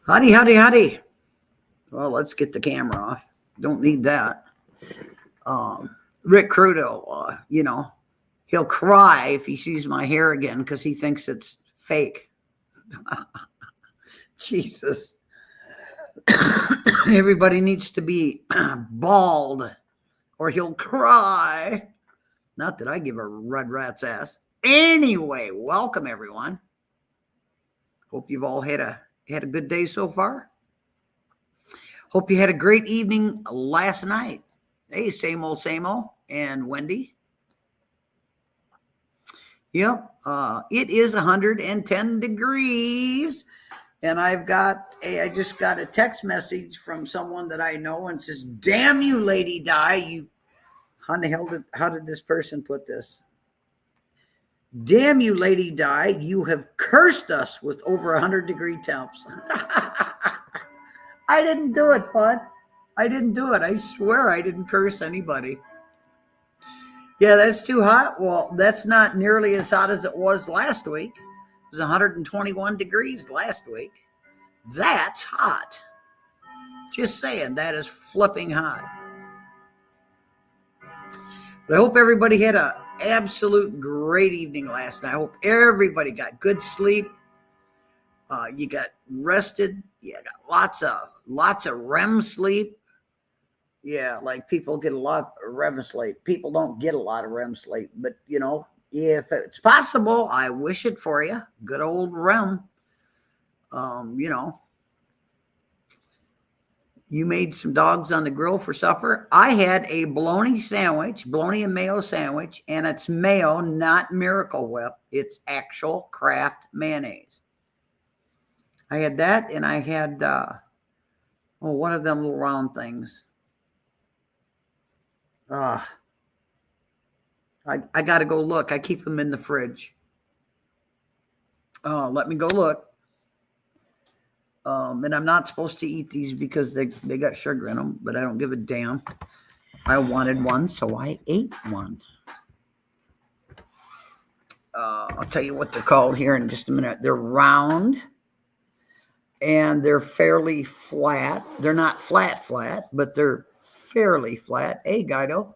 Howdy, howdy, howdy. Well, let's get the camera off. Don't need that. Rick Crudo, he'll cry if he sees my hair again because he thinks it's fake. Jesus. Everybody needs to be bald or he'll cry. Not that I give a red rat's ass. Anyway, welcome everyone. Hope you've all had a good day so far. Hope you had a great evening last night. Hey, same old, and Wendy. Yep, it is 110 degrees, and I just got a text message from someone that I know and says, "Damn you, Lady Di, you." How did this person put this? Damn you, Lady Di, you have cursed us with over 100-degree temps. I didn't do it, bud. I didn't do it. I swear I didn't curse anybody. Yeah, that's too hot. Well, that's not nearly as hot as it was last week. It was 121 degrees last week. That's hot. Just saying, that is flipping hot. But I hope everybody had an absolute great evening last night. I hope everybody got good sleep. You got rested. You got lots of REM sleep. Yeah, like people get a lot of REM sleep. People don't get a lot of REM sleep, but if it's possible, I wish it for you. Good old REM. You made some dogs on the grill for supper. I had a bologna and mayo sandwich, and it's mayo, not Miracle Whip. It's actual Kraft mayonnaise. I had that, and I had one of them little round things. I got to go look. I keep them in the fridge. Let me go look. And I'm not supposed to eat these because they got sugar in them, but I don't give a damn. I wanted one, so I ate one. I'll tell you what they're called here in just a minute. They're round, and they're fairly flat. They're not flat, but they're fairly flat. Hey, Guido.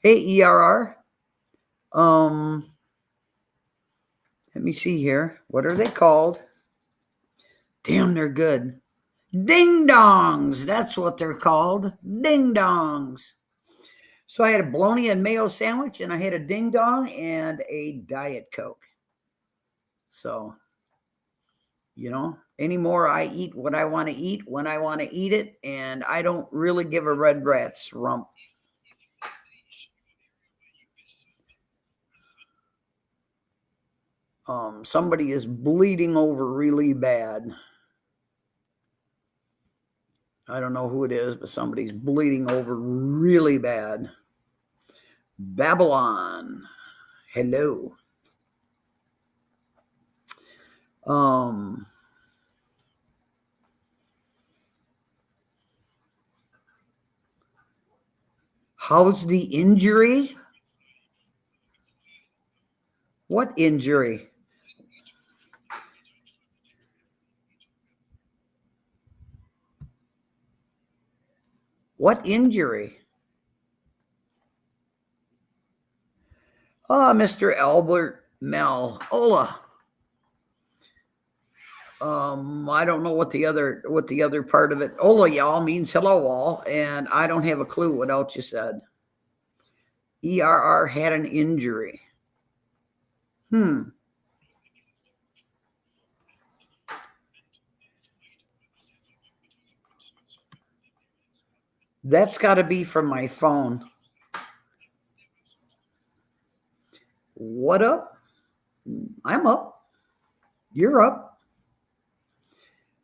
Hey, ERR. Let me see here. What are they called? Damn, they're good. Ding dongs. That's what they're called. Ding dongs. So I had a bologna and mayo sandwich, and I had a ding dong and a Diet Coke. So, anymore I eat what I want to eat when I want to eat it, and I don't really give a red rat's rump. Somebody is bleeding over really bad. I don't know who it is, but somebody's bleeding over really bad. Babylon. Hello. How's the injury? What injury? What injury? Mr. Albert Mel. Hola. I don't know what the other part of it. Hola, y'all means hello, all, and I don't have a clue what else you said. ERR had an injury. That's got to be from my phone. What up? I'm up. You're up.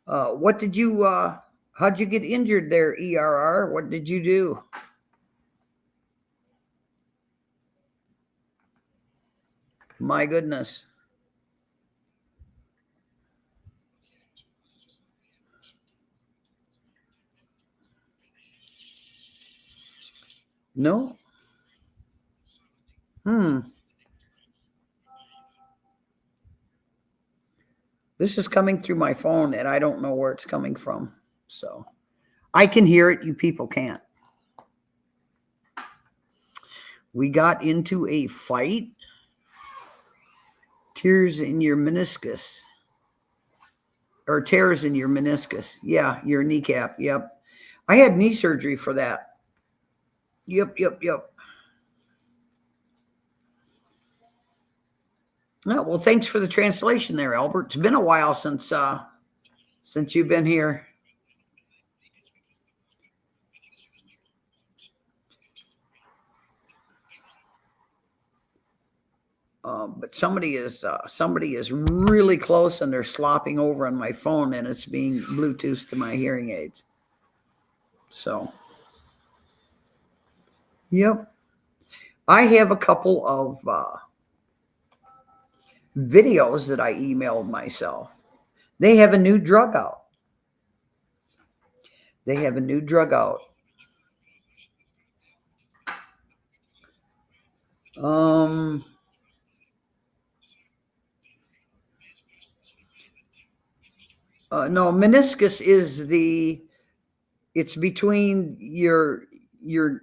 What did you, how'd you get injured there, ERR? What did you do? My goodness. No? This is coming through my phone and I don't know where it's coming from. So I can hear it. You people can't. We got into a fight. Tears in your meniscus. Or tears in your meniscus. Yeah, your kneecap. Yep. I had knee surgery for that. Yep. Oh, well, thanks for the translation there, Albert. It's been a while since you've been here. But somebody is really close and they're slopping over on my phone and it's being Bluetooth to my hearing aids. So, yep. I have a couple of videos that I emailed myself. They have a new drug out. No, meniscus is it's between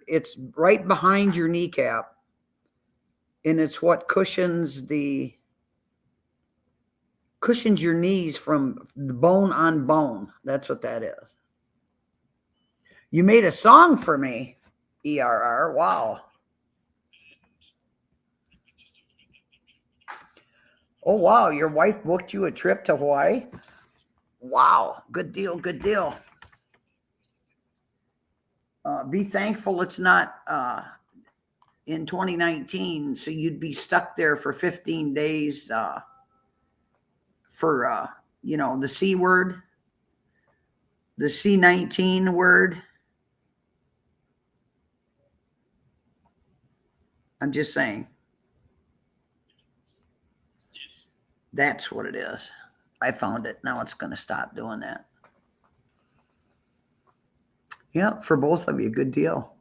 it's right behind your kneecap, and it's what cushions your knees from bone on bone. That's what that is. You made a song for me, ERR. Wow. Oh, wow. Your wife booked you a trip to Hawaii? Wow. Good deal. Be thankful it's not in 2019. So you'd be stuck there for 15 days for, the C word, the C-19 word. I'm just saying. That's what it is. I found it. Now it's going to stop doing that. Yeah, for both of you, good deal.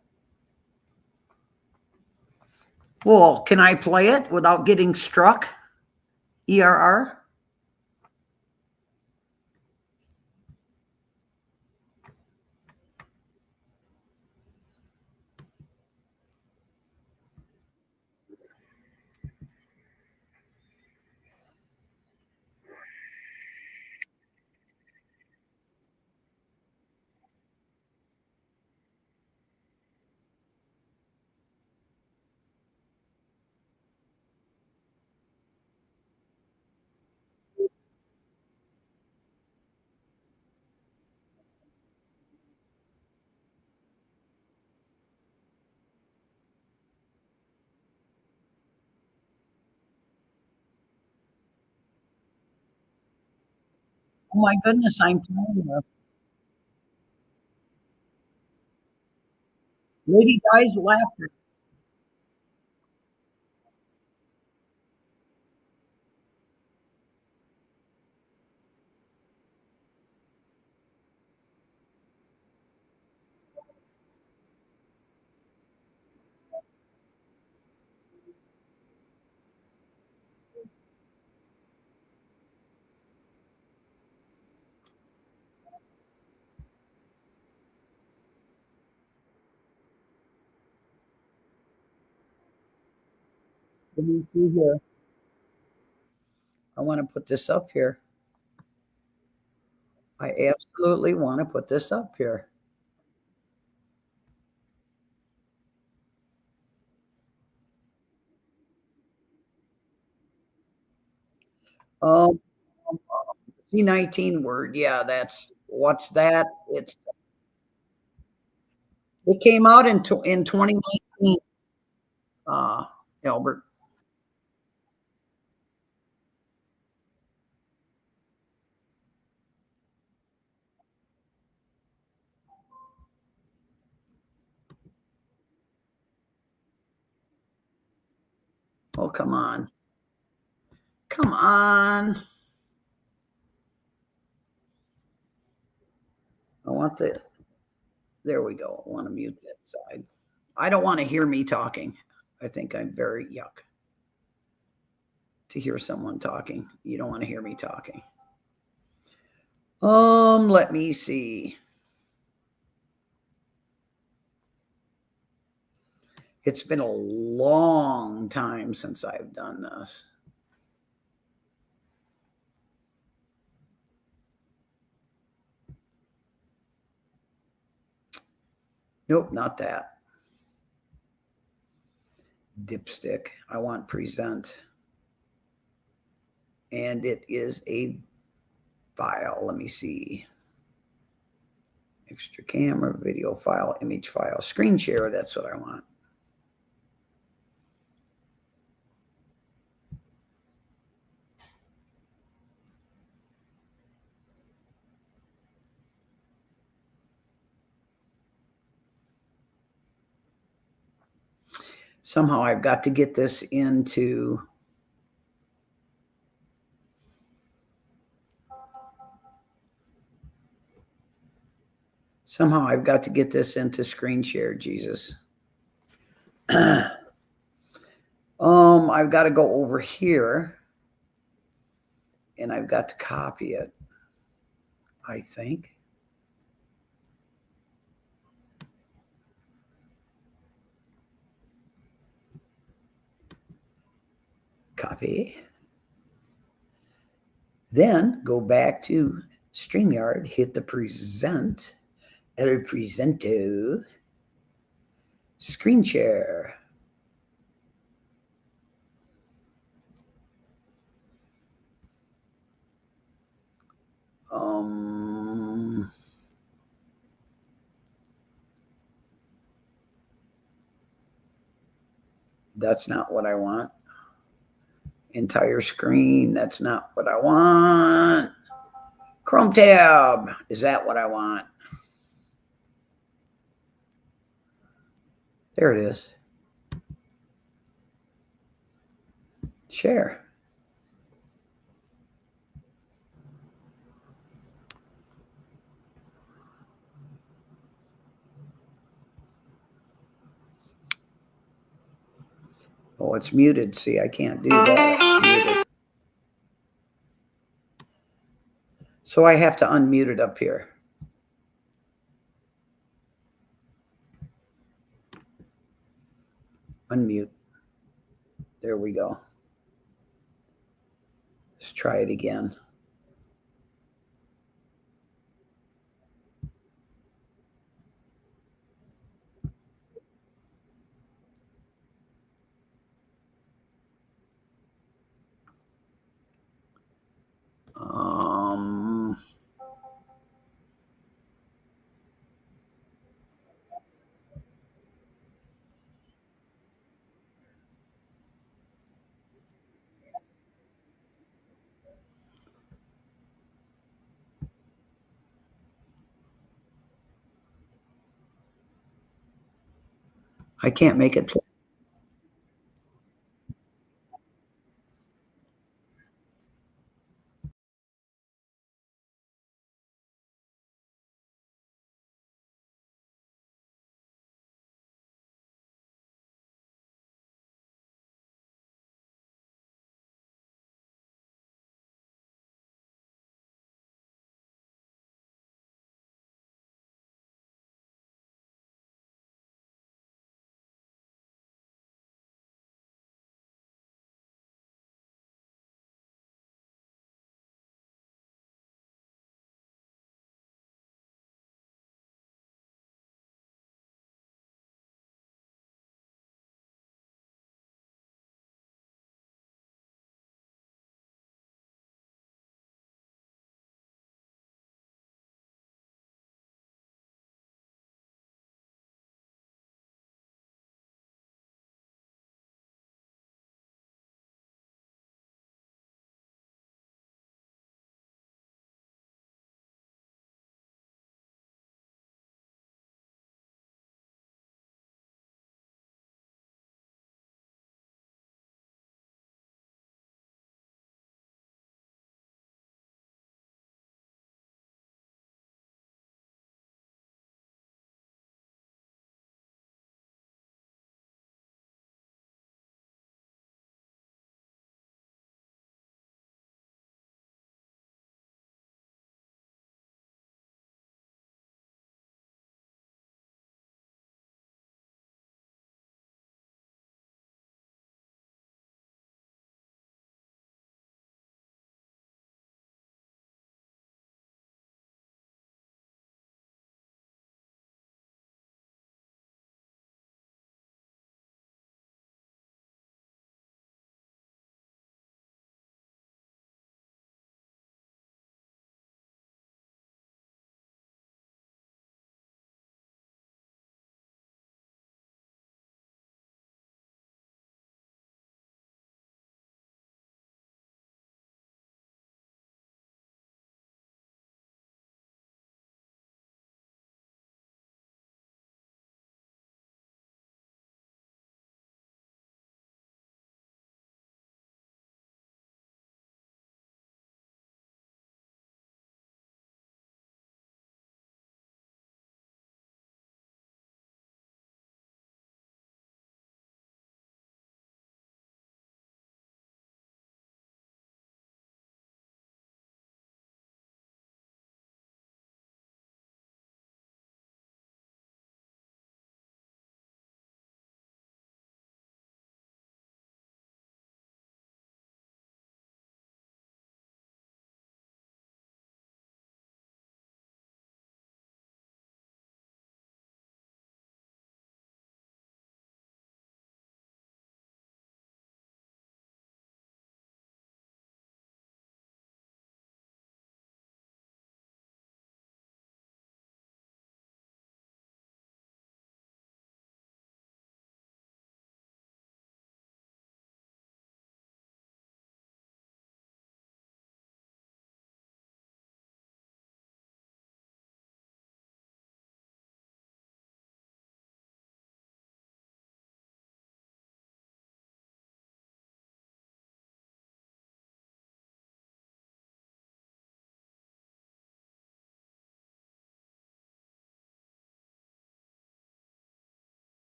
Well, can I play it without getting struck? ERR? Oh my goodness, I'm telling you. Lady Dies laughter. Let me see here. I want to put this up here. I absolutely want to put this up here. Um, C-19 word. Yeah, what's that? It came out in 2019. Uh, Albert. Oh, come on. Come on. I want the There we go. I want to mute that side. I don't want to hear me talking. I think I'm very yuck to hear someone talking. You don't want to hear me talking. Let me see. It's been a long time since I've done this. Nope, not that. Dipstick. I want present. And it is a file. Let me see. Extra camera, video file, image file, screen share. That's what I want. Somehow I've got to get this into screen share, Jesus. I've got to go over here and I've got to copy it, I think. Copy. Then go back to StreamYard, hit the present, El Presento, screen share. That's not what I want. Entire screen, that's not what I want. Chrome tab, is that what I want? There it is. Share. Oh, it's muted. See, I can't do that. It's muted. So I have to unmute it up here. Unmute. There we go. Let's try it again. I can't make it play.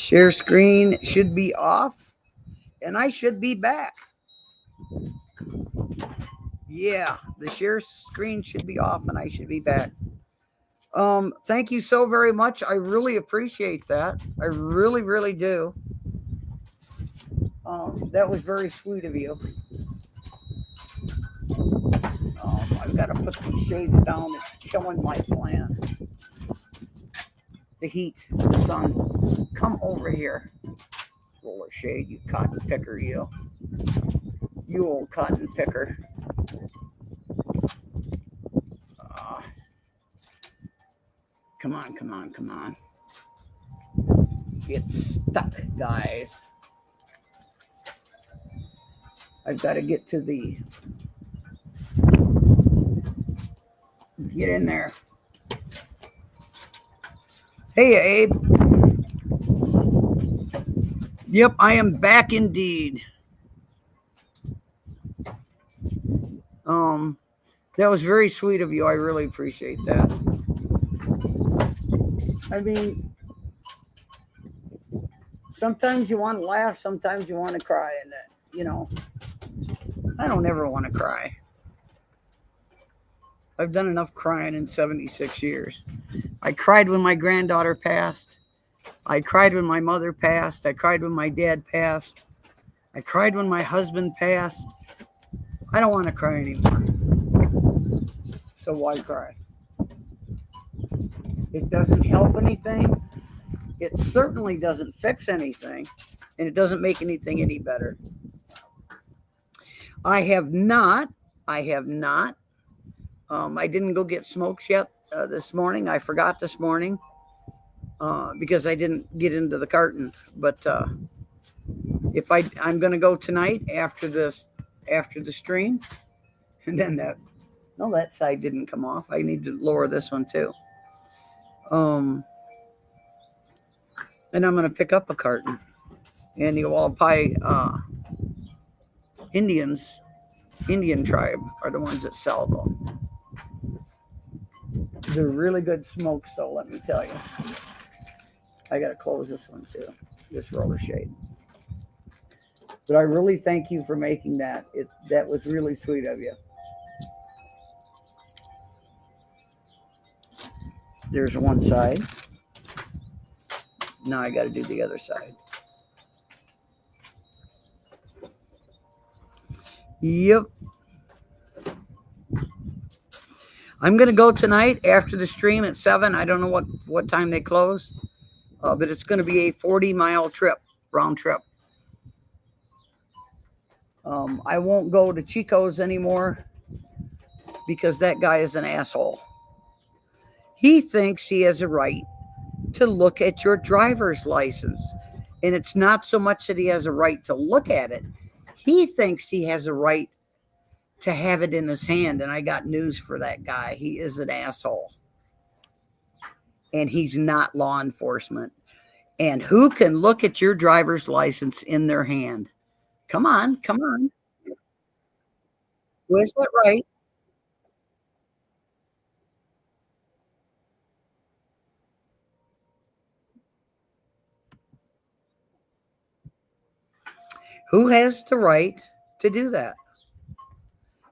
Share screen should be off, and I should be back. Yeah, the share screen should be off, and I should be back. Thank you so very much. I really appreciate that. I really, really do. That was very sweet of you. I've got to put these shades down. It's killing my plant. The heat, the sun. Come over here. Roller shade, you cotton picker, you. You old cotton picker. Come on, come on, come on. Get stuck, guys. I've got to get to the... Get in there. Hey, Abe. Yep, I am back indeed. That was very sweet of you. I really appreciate that. I mean, sometimes you want to laugh, sometimes you want to cry, and you know, I don't ever want to cry. I've done enough crying in 76 years. I cried when my granddaughter passed. I cried when my mother passed. I cried when my dad passed. I cried when my husband passed. I don't want to cry anymore. So why cry? It doesn't help anything. It certainly doesn't fix anything. And it doesn't make anything any better. I have not. I didn't go get smokes yet this morning. I forgot this morning because I didn't get into the carton. But if I'm going to go tonight after the stream, and then that side didn't come off. I need to lower this one too. And I'm going to pick up a carton. And the Wallapai Indian tribe are the ones that sell them. They're really good smokes, though, let me tell you. I got to close this one too, this roller shade. But I really thank you for making that. That was really sweet of you. There's one side. Now I got to do the other side. Yep. I'm going to go tonight after the stream at 7. I don't know what time they close, but it's going to be a 40-mile trip, round trip. I won't go to Chico's anymore because that guy is an asshole. He thinks he has a right to look at your driver's license. And it's not so much that he has a right to look at it. He thinks he has a right to have it in his hand. And I got news for that guy. He is an asshole. And he's not law enforcement. And who can look at your driver's license in their hand? Come on, come on. Was that right? Who has the right to do that?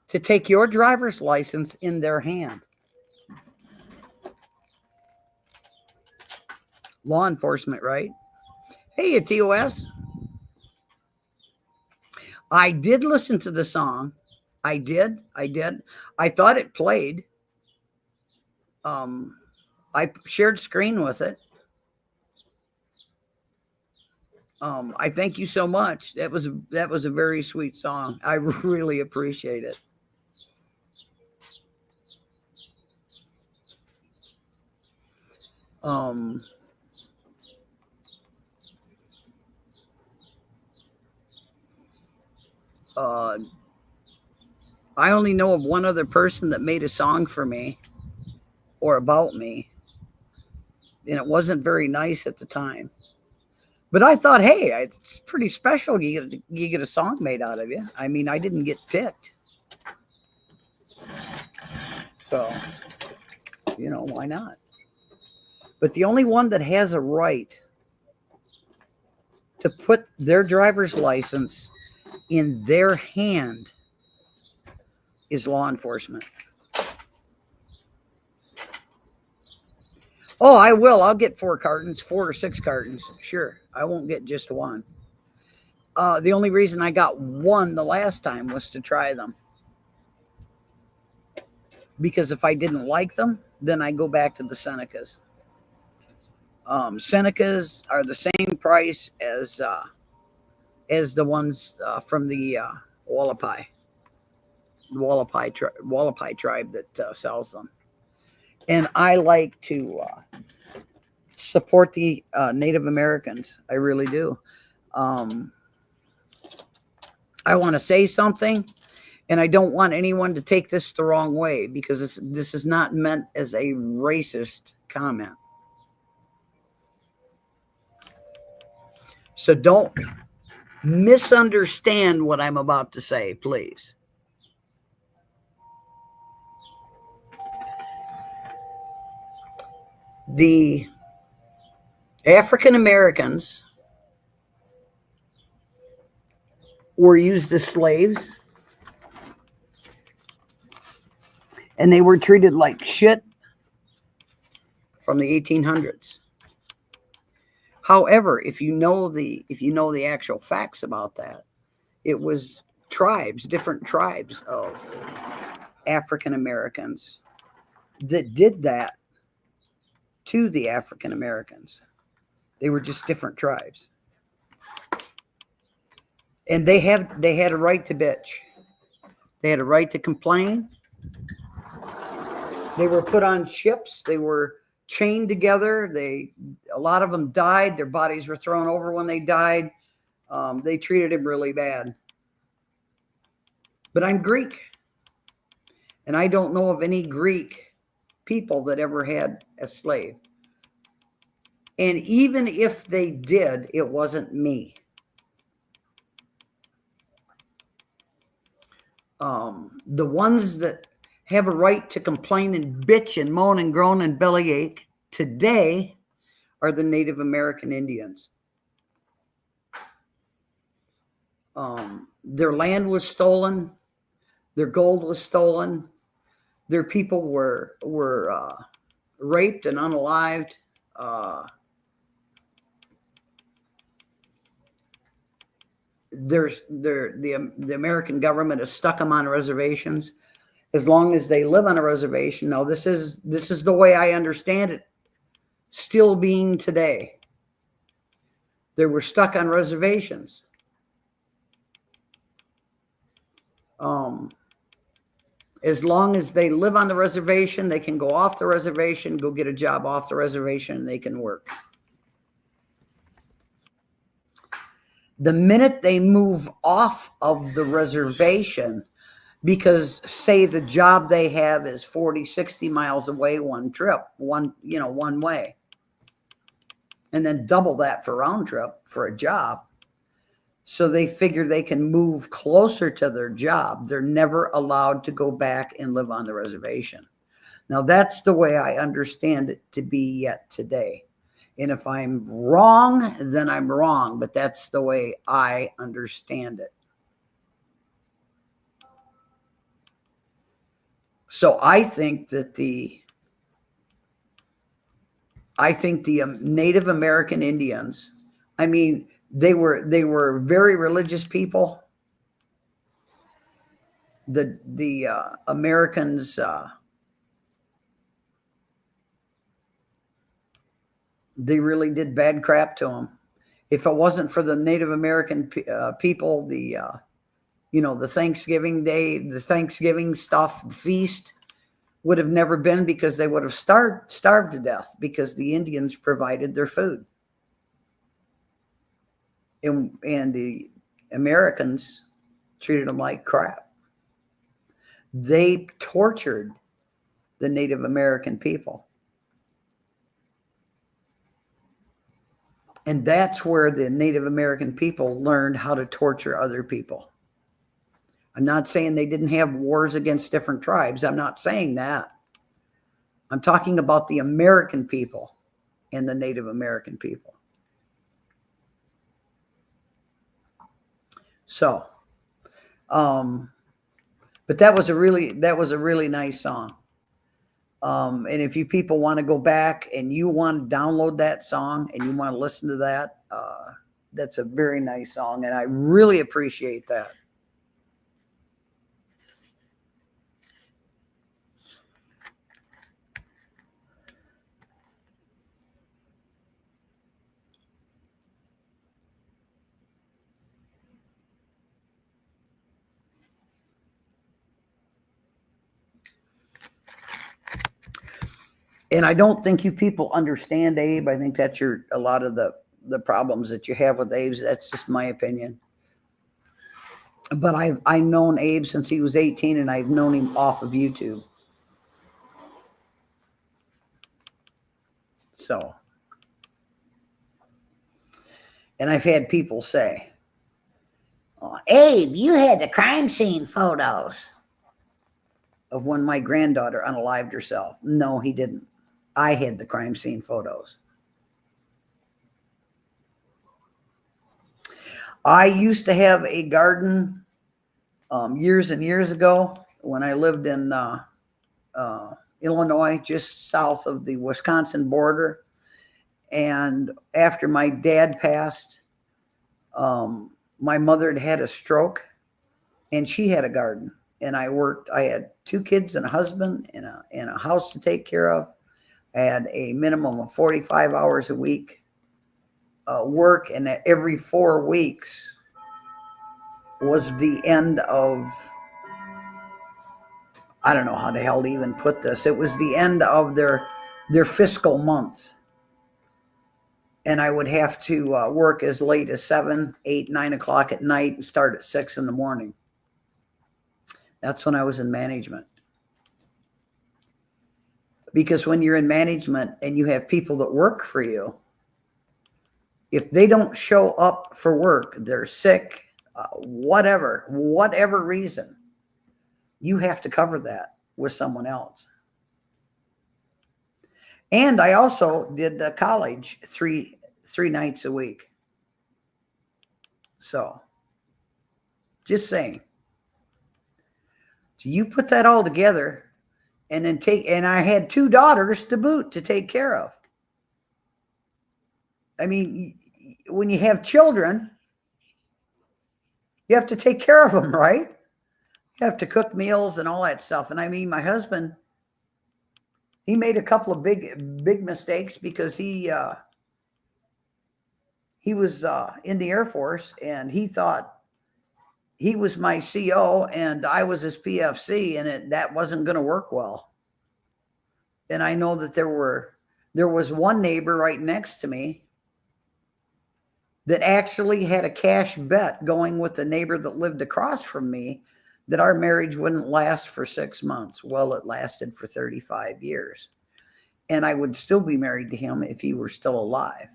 To take your driver's license in their hand? Law enforcement, right? Hey, TOS. I did listen to the song. I did. I thought it played. I shared screen with it. I thank you so much. That was a very sweet song. I really appreciate it. I only know of one other person that made a song for me or about me, and it wasn't very nice at the time. But I thought, hey, it's pretty special. You get a song made out of you. I mean, I didn't get ticked. So, why not? But the only one that has a right to put their driver's license in their hand is law enforcement. Oh, I will. I'll get 4 or 6 cartons. Sure. I won't get just one. The only reason I got one the last time was to try them. Because if I didn't like them, then I go back to the Senecas. Senecas are the same price as the ones from the Wallapai tribe that sells them. And I like to support the Native Americans. I really do. I want to say something, and I don't want anyone to take this the wrong way, because this is not meant as a racist comment. So don't misunderstand what I'm about to say, please. The African Americans were used as slaves, and they were treated like shit from the 1800s. However, if you know the actual facts about that, it was different tribes of African Americans that did that to the African Americans. They were just different tribes. And they had a right to bitch. They had a right to complain. They were put on ships. They were chained together. A lot of them died. Their bodies were thrown over when they died. They treated him really bad. But I'm Greek, and I don't know of any Greek people that ever had a slave. And even if they did, it wasn't me. The ones that have a right to complain and bitch and moan and groan and bellyache today are the Native American Indians. Their land was stolen. Their gold was stolen. Their people were raped and unalived. The American government has stuck them on reservations as long as they live on a reservation. Now, this is the way I understand it, still being today. They were stuck on reservations. As long as they live on the reservation, they can go off the reservation, go get a job off the reservation, and they can work. The minute they move off of the reservation, because say the job they have is 40, 60 miles away, one way, and then double that for round trip for a job. So they figure they can move closer to their job. They're never allowed to go back and live on the reservation. Now, that's the way I understand it to be yet today. And if I'm wrong, then I'm wrong, but that's the way I understand it. So I think that the Native American Indians, I mean, they were very religious people. The Americans they really did bad crap to them. If it wasn't for the Native American people, the Thanksgiving Day, the Thanksgiving stuff, the feast would have never been, because they would have starved to death, because the Indians provided their food. And the Americans treated them like crap. They tortured the Native American people. And that's where the Native American people learned how to torture other people. I'm not saying they didn't have wars against different tribes. I'm not saying that. I'm talking about the American people and the Native American people. So, but that was a really nice song. And if you people want to go back and you want to download that song and you want to listen to that, that's a very nice song, and I really appreciate that. And I don't think you people understand Abe. I think that's a lot of the problems that you have with Abe. That's just my opinion. But I've known Abe since he was 18, and I've known him off of YouTube. So, and I've had people say, oh, Abe, you had the crime scene photos of when my granddaughter unalived herself. No, he didn't. I had the crime scene photos. I used to have a garden years and years ago when I lived in Illinois, just south of the Wisconsin border. And after my dad passed, my mother had a stroke, and she had a garden. And I had 2 kids and a husband and a house to take care of. I had a minimum of 45 hours a week work, and every 4 weeks was the end of, I don't know how the hell to even put this. It was the end of their fiscal month. And I would have to work as late as 7, 8, 9 o'clock at night and start at 6 in the morning. That's when I was in management. Because when you're in management and you have people that work for you, if they don't show up for work, they're sick, whatever reason, you have to cover that with someone else. And I also did college three nights a week. So, just saying. So you put that all together, and then and I had 2 daughters to boot to take care of. I mean, when you have children, you have to take care of them, right? You have to cook meals and all that stuff. And I mean, my husband, he made a couple of big mistakes because he was in the Air Force, and he thought he was my CO and I was his PFC, and that wasn't going to work well. And I know that there was one neighbor right next to me that actually had a cash bet going with the neighbor that lived across from me that our marriage wouldn't last for 6 months. Well, it lasted for 35 years. And I would still be married to him if he were still alive.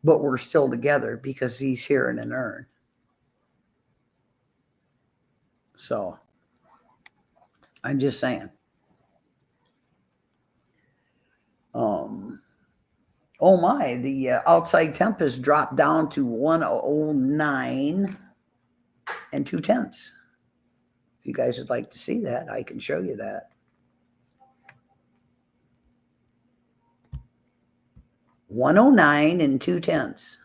But we're still together because he's here in an urn. So, I'm just saying. Oh my, the outside temp has dropped down to 109 and 2/10. If you guys would like to see that, I can show you that. 109 and 2/10.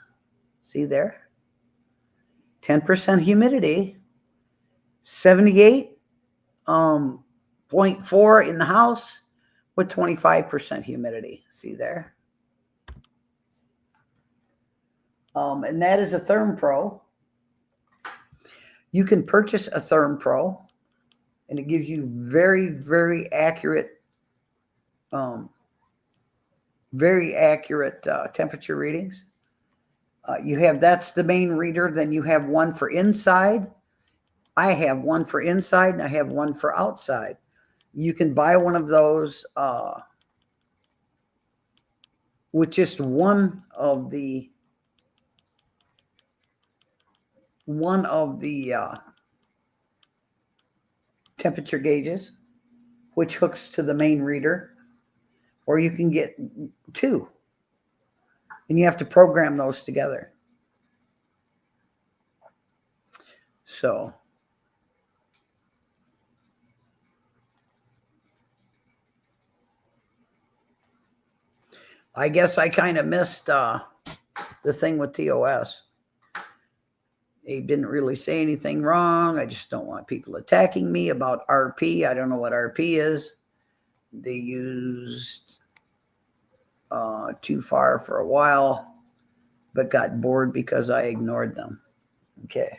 See there? 10% humidity. 78.4 in the house with 25% humidity. See there? And that is a ThermPro. You can purchase a ThermPro, and it gives you very, very accurate, temperature readings. That's the main reader. Then you have one for inside. I have one for inside, and I have one for outside. You can buy one of those with just one of the temperature gauges, which hooks to the main reader, or you can get 2, and you have to program those together. So I guess I kind of missed the thing with TOS. They didn't really say anything wrong. I just don't want people attacking me about RP. I don't know what RP is. They used Too Far for a while, but got bored because I ignored them. Okay.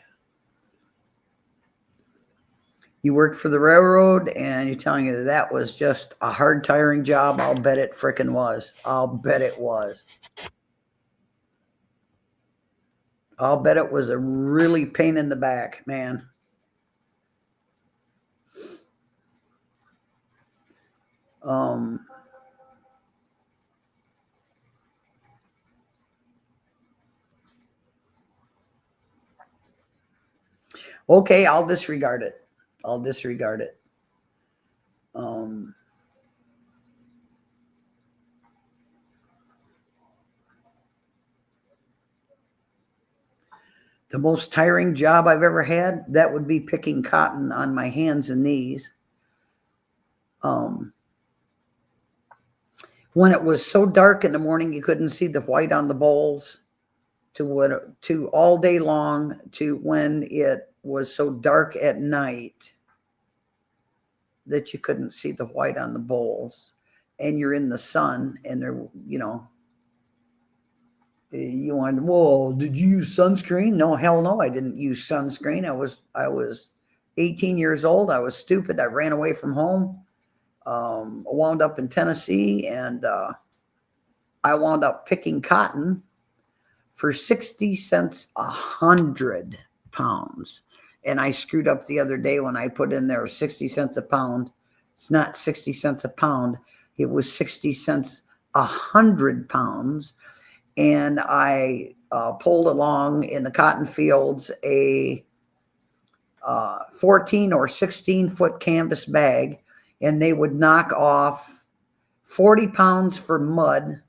You worked for the railroad and you're telling me that that was just a hard, tiring job. I'll bet it frickin' was. I'll bet it was. I'll bet it was a really pain in the back, man. Okay, I'll disregard it. I'll disregard it. The most tiring job I've ever had, that would be picking cotton on my hands and knees. When it was so dark in the morning, you couldn't see the white on the bolls, to all day long, to when it was so dark at night that you couldn't see the white on the bolls, and you're in the sun, and they're, you know, you want, well, did you use sunscreen? No, hell no, I didn't use sunscreen. I was 18 years old. I was stupid. I ran away from home. Wound up in Tennessee, and I wound up picking cotton for 60 cents 100 pounds. And I screwed up the other day when I put in there 60 cents a pound. It's not 60 cents a pound. It was 60 cents 100 pounds. And I pulled along in the cotton fields a 14 or 16 foot canvas bag, and they would knock off 40 pounds for mud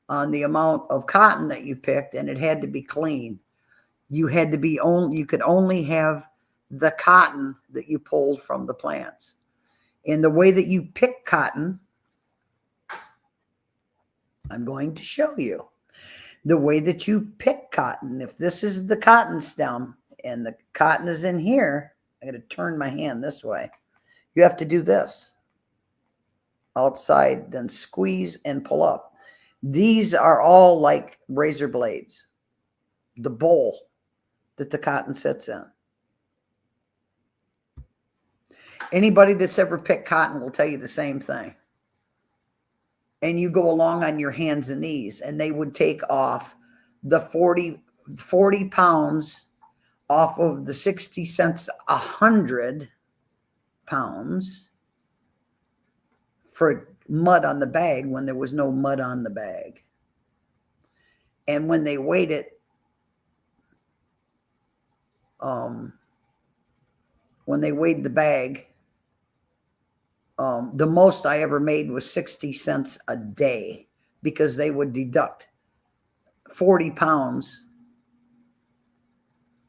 on the amount of cotton that you picked, and it had to be clean. You could only have the cotton that you pulled from the plants. And the way that you pick cotton, I'm going to show you. The way that you pick cotton, if this is the cotton stem and the cotton is in here, I'm going to turn my hand this way. You have to do this. Outside, then squeeze and pull up. These are all like razor blades, the bowl that the cotton sits in. Anybody that's ever picked cotton will tell you the same thing. And you go along on your hands and knees, and they would take off the 40 pounds off of the 60 cents 100 pounds for mud on the bag when there was no mud on the bag. And when they weighed it, when they weighed the bag, the most I ever made was 60 cents a day, because they would deduct 40 pounds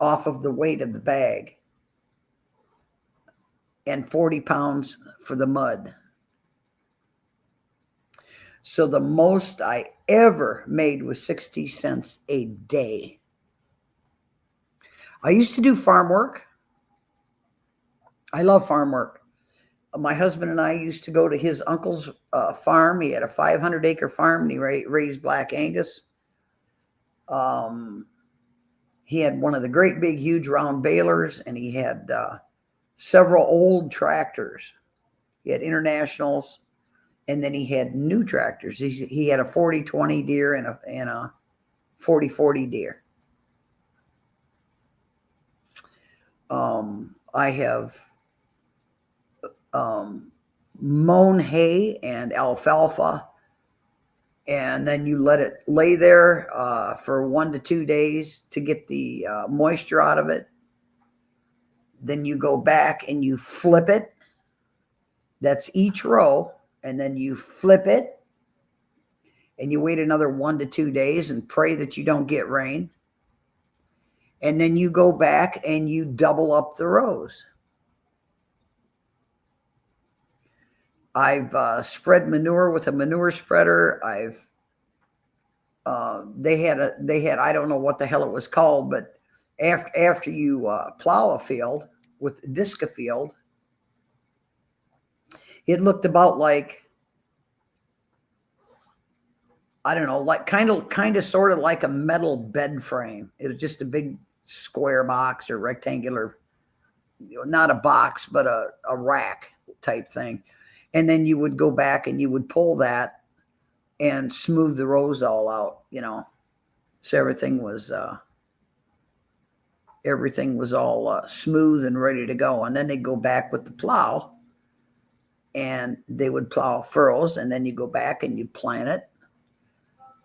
off of the weight of the bag and 40 pounds for the mud. So the most I ever made was 60 cents a day. I used to do farm work. I love farm work. My husband and I used to go to his uncle's farm. He had a 500-acre farm, and he raised Black Angus. He had one of the great big huge round balers, and he had several old tractors. He had Internationals, and then he had new tractors. He had a 40-20 deer and a 40-40 deer. I have mown hay and alfalfa, and then you let it lay there for 1 to 2 days to get the moisture out of it. Then you go back and you flip it. That's each row. And then you flip it, and you wait another 1 to 2 days and pray that you don't get rain. And then you go back and you double up the rows. I've spread manure with a manure spreader. They had I don't know what the hell it was called, but after you plow a field with disc a field, it looked about like, I don't know, like kind of sort of like a metal bed frame. It was just a big square box or rectangular, not a box, but a rack type thing. And then you would go back and you would pull that and smooth the rows all out, so everything was all smooth and ready to go. And then they'd go back with the plow and they would plow furrows, and then you go back and you plant it,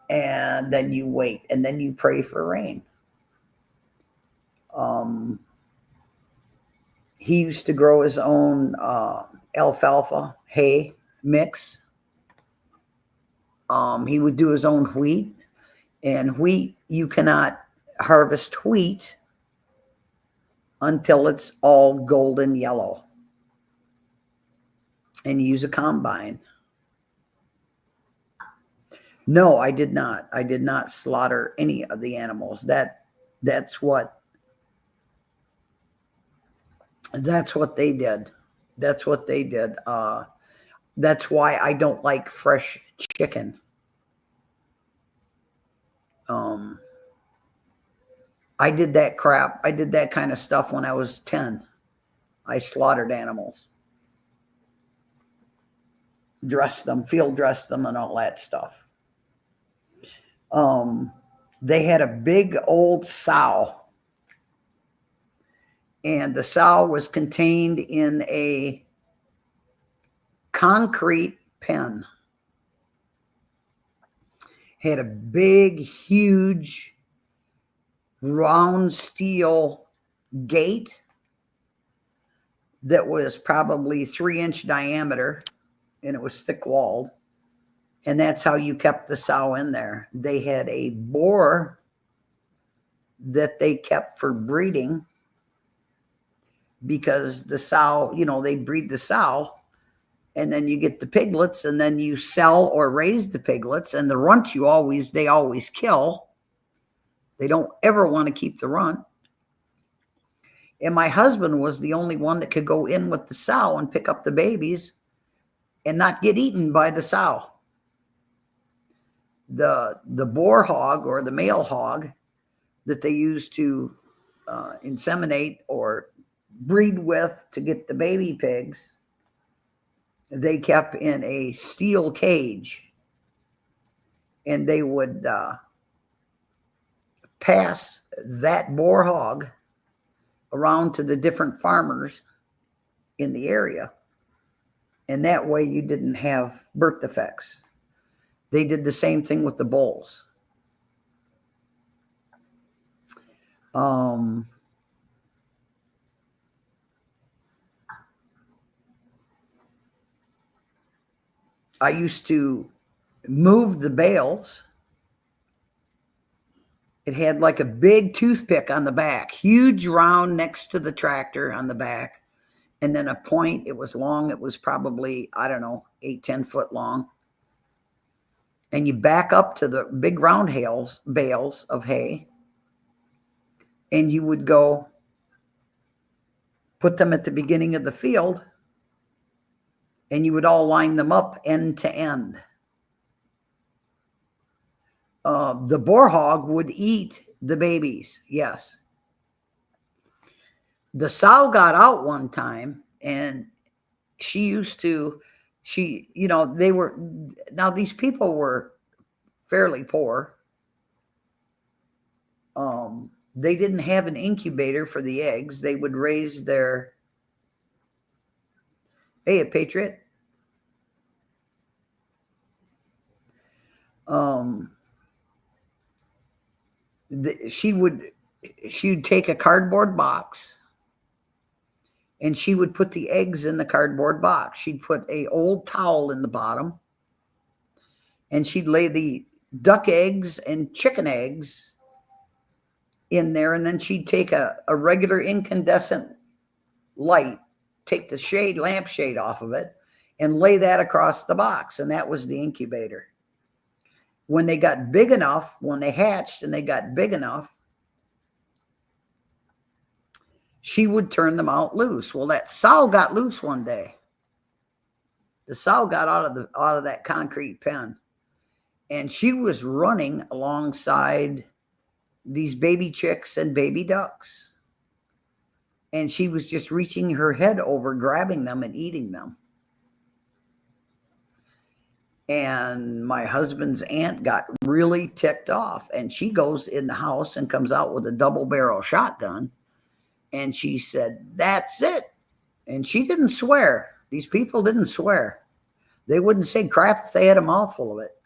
and then you wait, and then you pray for rain. He used to grow his own alfalfa hay mix. He would do his own wheat, and wheat, you cannot harvest wheat until it's all golden yellow, and you use a combine. No, I did not. I did not slaughter any of the animals. That's what they did. That's what they did. That's why I don't like fresh chicken. I did that crap. I did that kind of stuff when I was 10. I slaughtered animals, dressed them, field dressed them, and all that stuff. They had a big old sow, and the sow was contained in a concrete pen. Had a big, huge, round steel gate that was probably 3-inch diameter, and it was thick walled. And that's how you kept the sow in there. They had a boar that they kept for breeding, because the sow, they breed the sow, and then you get the piglets, and then you sell or raise the piglets, and the runt they always kill. They don't ever want to keep the runt. And my husband was the only one that could go in with the sow and pick up the babies and not get eaten by the sow. The boar hog, or the male hog that they used to inseminate or breed with to get the baby pigs, they kept in a steel cage, and they would pass that boar hog around to the different farmers in the area, and that way you didn't have birth defects. They did the same thing with the bulls. I used to move the bales. It had like a big toothpick on the back, huge round next to the tractor on the back, and then a point. It was long. It was probably, 8-10 foot long. And you back up to the big round bales of hay, and you would go put them at the beginning of the field, and you would all line them up end to end. The boar hog would eat the babies, yes. The sow got out one time, and these people were fairly poor. They didn't have an incubator for the eggs. They would raise their, hey, a Patriot. She would take a cardboard box, and she would put the eggs in the cardboard box. She'd put a old towel in the bottom, and she'd lay the duck eggs and chicken eggs in there, and then she'd take a regular incandescent light, take the lampshade off of it, and lay that across the box, and that was the incubator. When they got big enough, when they hatched and they got big enough, she would turn them out loose. Well, that sow got loose one day. The sow got out of that concrete pen, and she was running alongside these baby chicks and baby ducks. And she was just reaching her head over, grabbing them and eating them. And my husband's aunt got really ticked off, and she goes in the house and comes out with a double barrel shotgun. And she said, "That's it." And she didn't swear. These people didn't swear. They wouldn't say crap if they had a mouthful of it.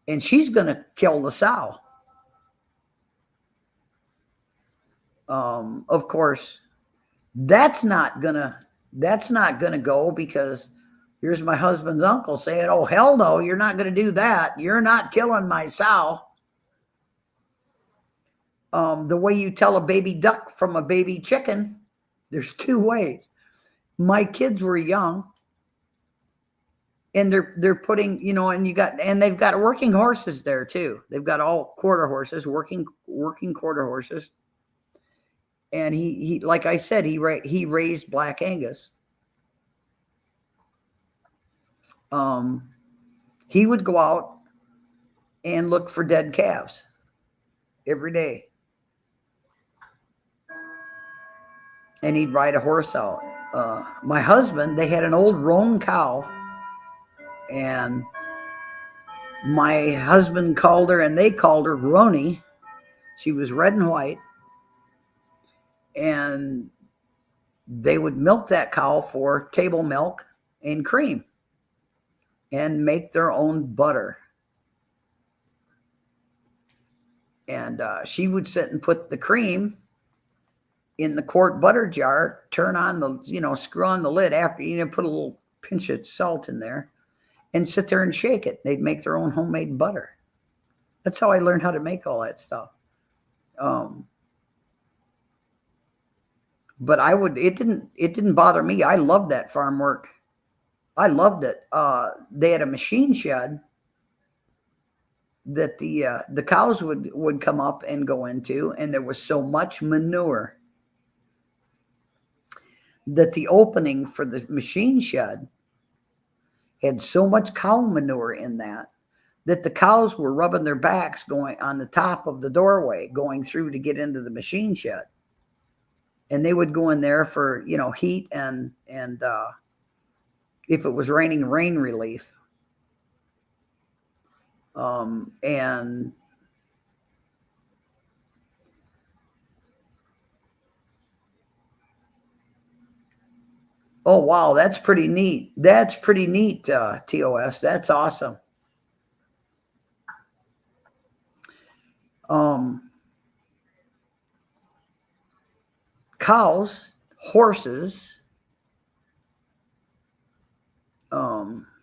And she's going to kill the sow. Of course, that's not gonna go, because here's my husband's uncle saying, "Oh, hell no, you're not going to do that. You're not killing my sow." The way you tell a baby duck from a baby chicken, there's two ways. My kids were young, and they're putting, and they've got working horses there too. They've got all quarter horses, working quarter horses. And he like I said, he raised Black Angus. He would go out and look for dead calves every day. And he'd ride a horse out. My husband, they had an old roan cow, and my husband called her, and they called her Roni. She was red and white. And they would milk that cow for table milk and cream and make their own butter. And she would sit and put the cream in the quart butter jar, turn on the, screw on the lid after, put a little pinch of salt in there and sit there and shake it. They'd make their own homemade butter. That's how I learned how to make all that stuff. But it didn't bother me. I loved that farm work. I loved it. They had a machine shed that the cows would come up and go into, and there was so much manure that the opening for the machine shed had so much cow manure in that the cows were rubbing their backs going on the top of the doorway, going through to get into the machine shed. And they would go in there for, heat and if it was raining, rain relief. And oh, wow, that's pretty neat. That's pretty neat, TOS. That's awesome. Cows, horses,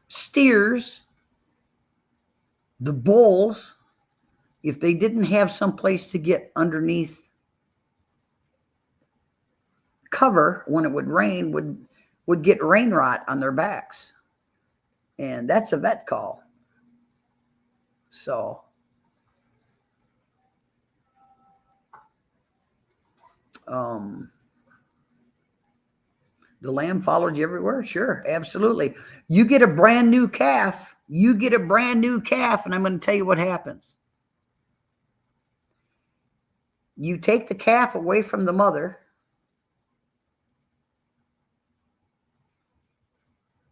steers, the bulls, if they didn't have some place to get underneath cover when it would rain, would get rain rot on their backs. And that's a vet call. So the lamb followed you everywhere? Sure, absolutely. You get a brand new calf, and I'm going to tell you what happens. You take the calf away from the mother,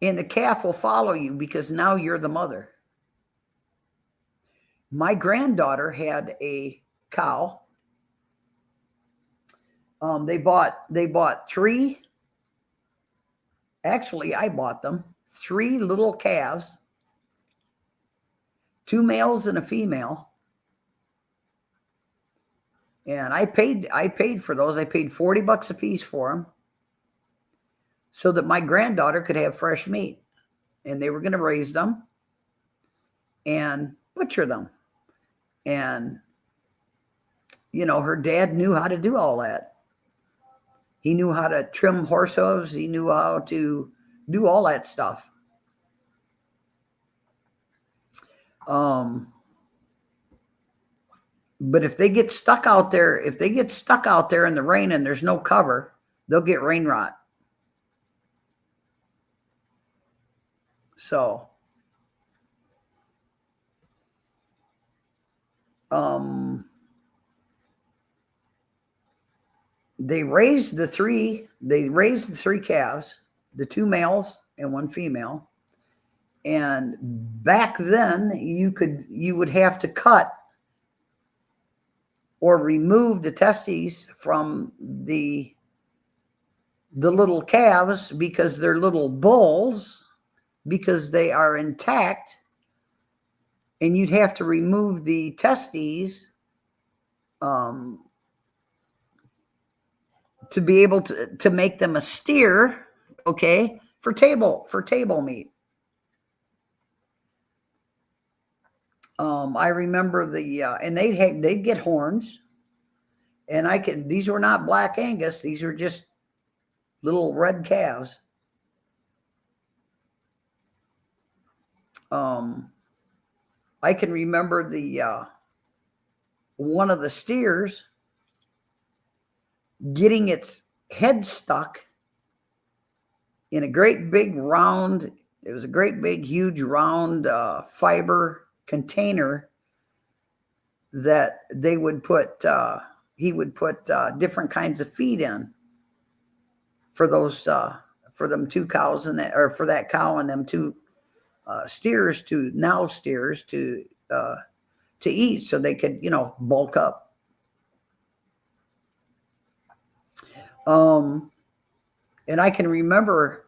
and the calf will follow you because now you're the mother. My granddaughter had a cow. They bought three. Actually, I bought them 3 little calves, 2 males and a female. And I paid for those. I paid $40 a piece for them, so that my granddaughter could have fresh meat. And they were going to raise them and butcher them. And you know, her dad knew how to do all that. He knew how to trim horse hooves. He knew how to do all that stuff. But if they get stuck out there, in the rain and there's no cover, they'll get rain rot. So, they raised the three calves, the 2 males and 1 female. And back then you would have to cut or remove the testes from the little calves because they're little bulls, because they are intact, and you'd have to remove the testes to be able to make them a steer, okay, for table meat. I remember and they'd get horns, and these were not Black Angus, these were just little red calves. I can remember one of the steers getting its head stuck in a great big round, it was a great big huge round fiber container that they would put he would put different kinds of feed in for those for them 2 cows and that, or for that cow and them 2 steers to eat, so they could, you know, bulk up. And I can remember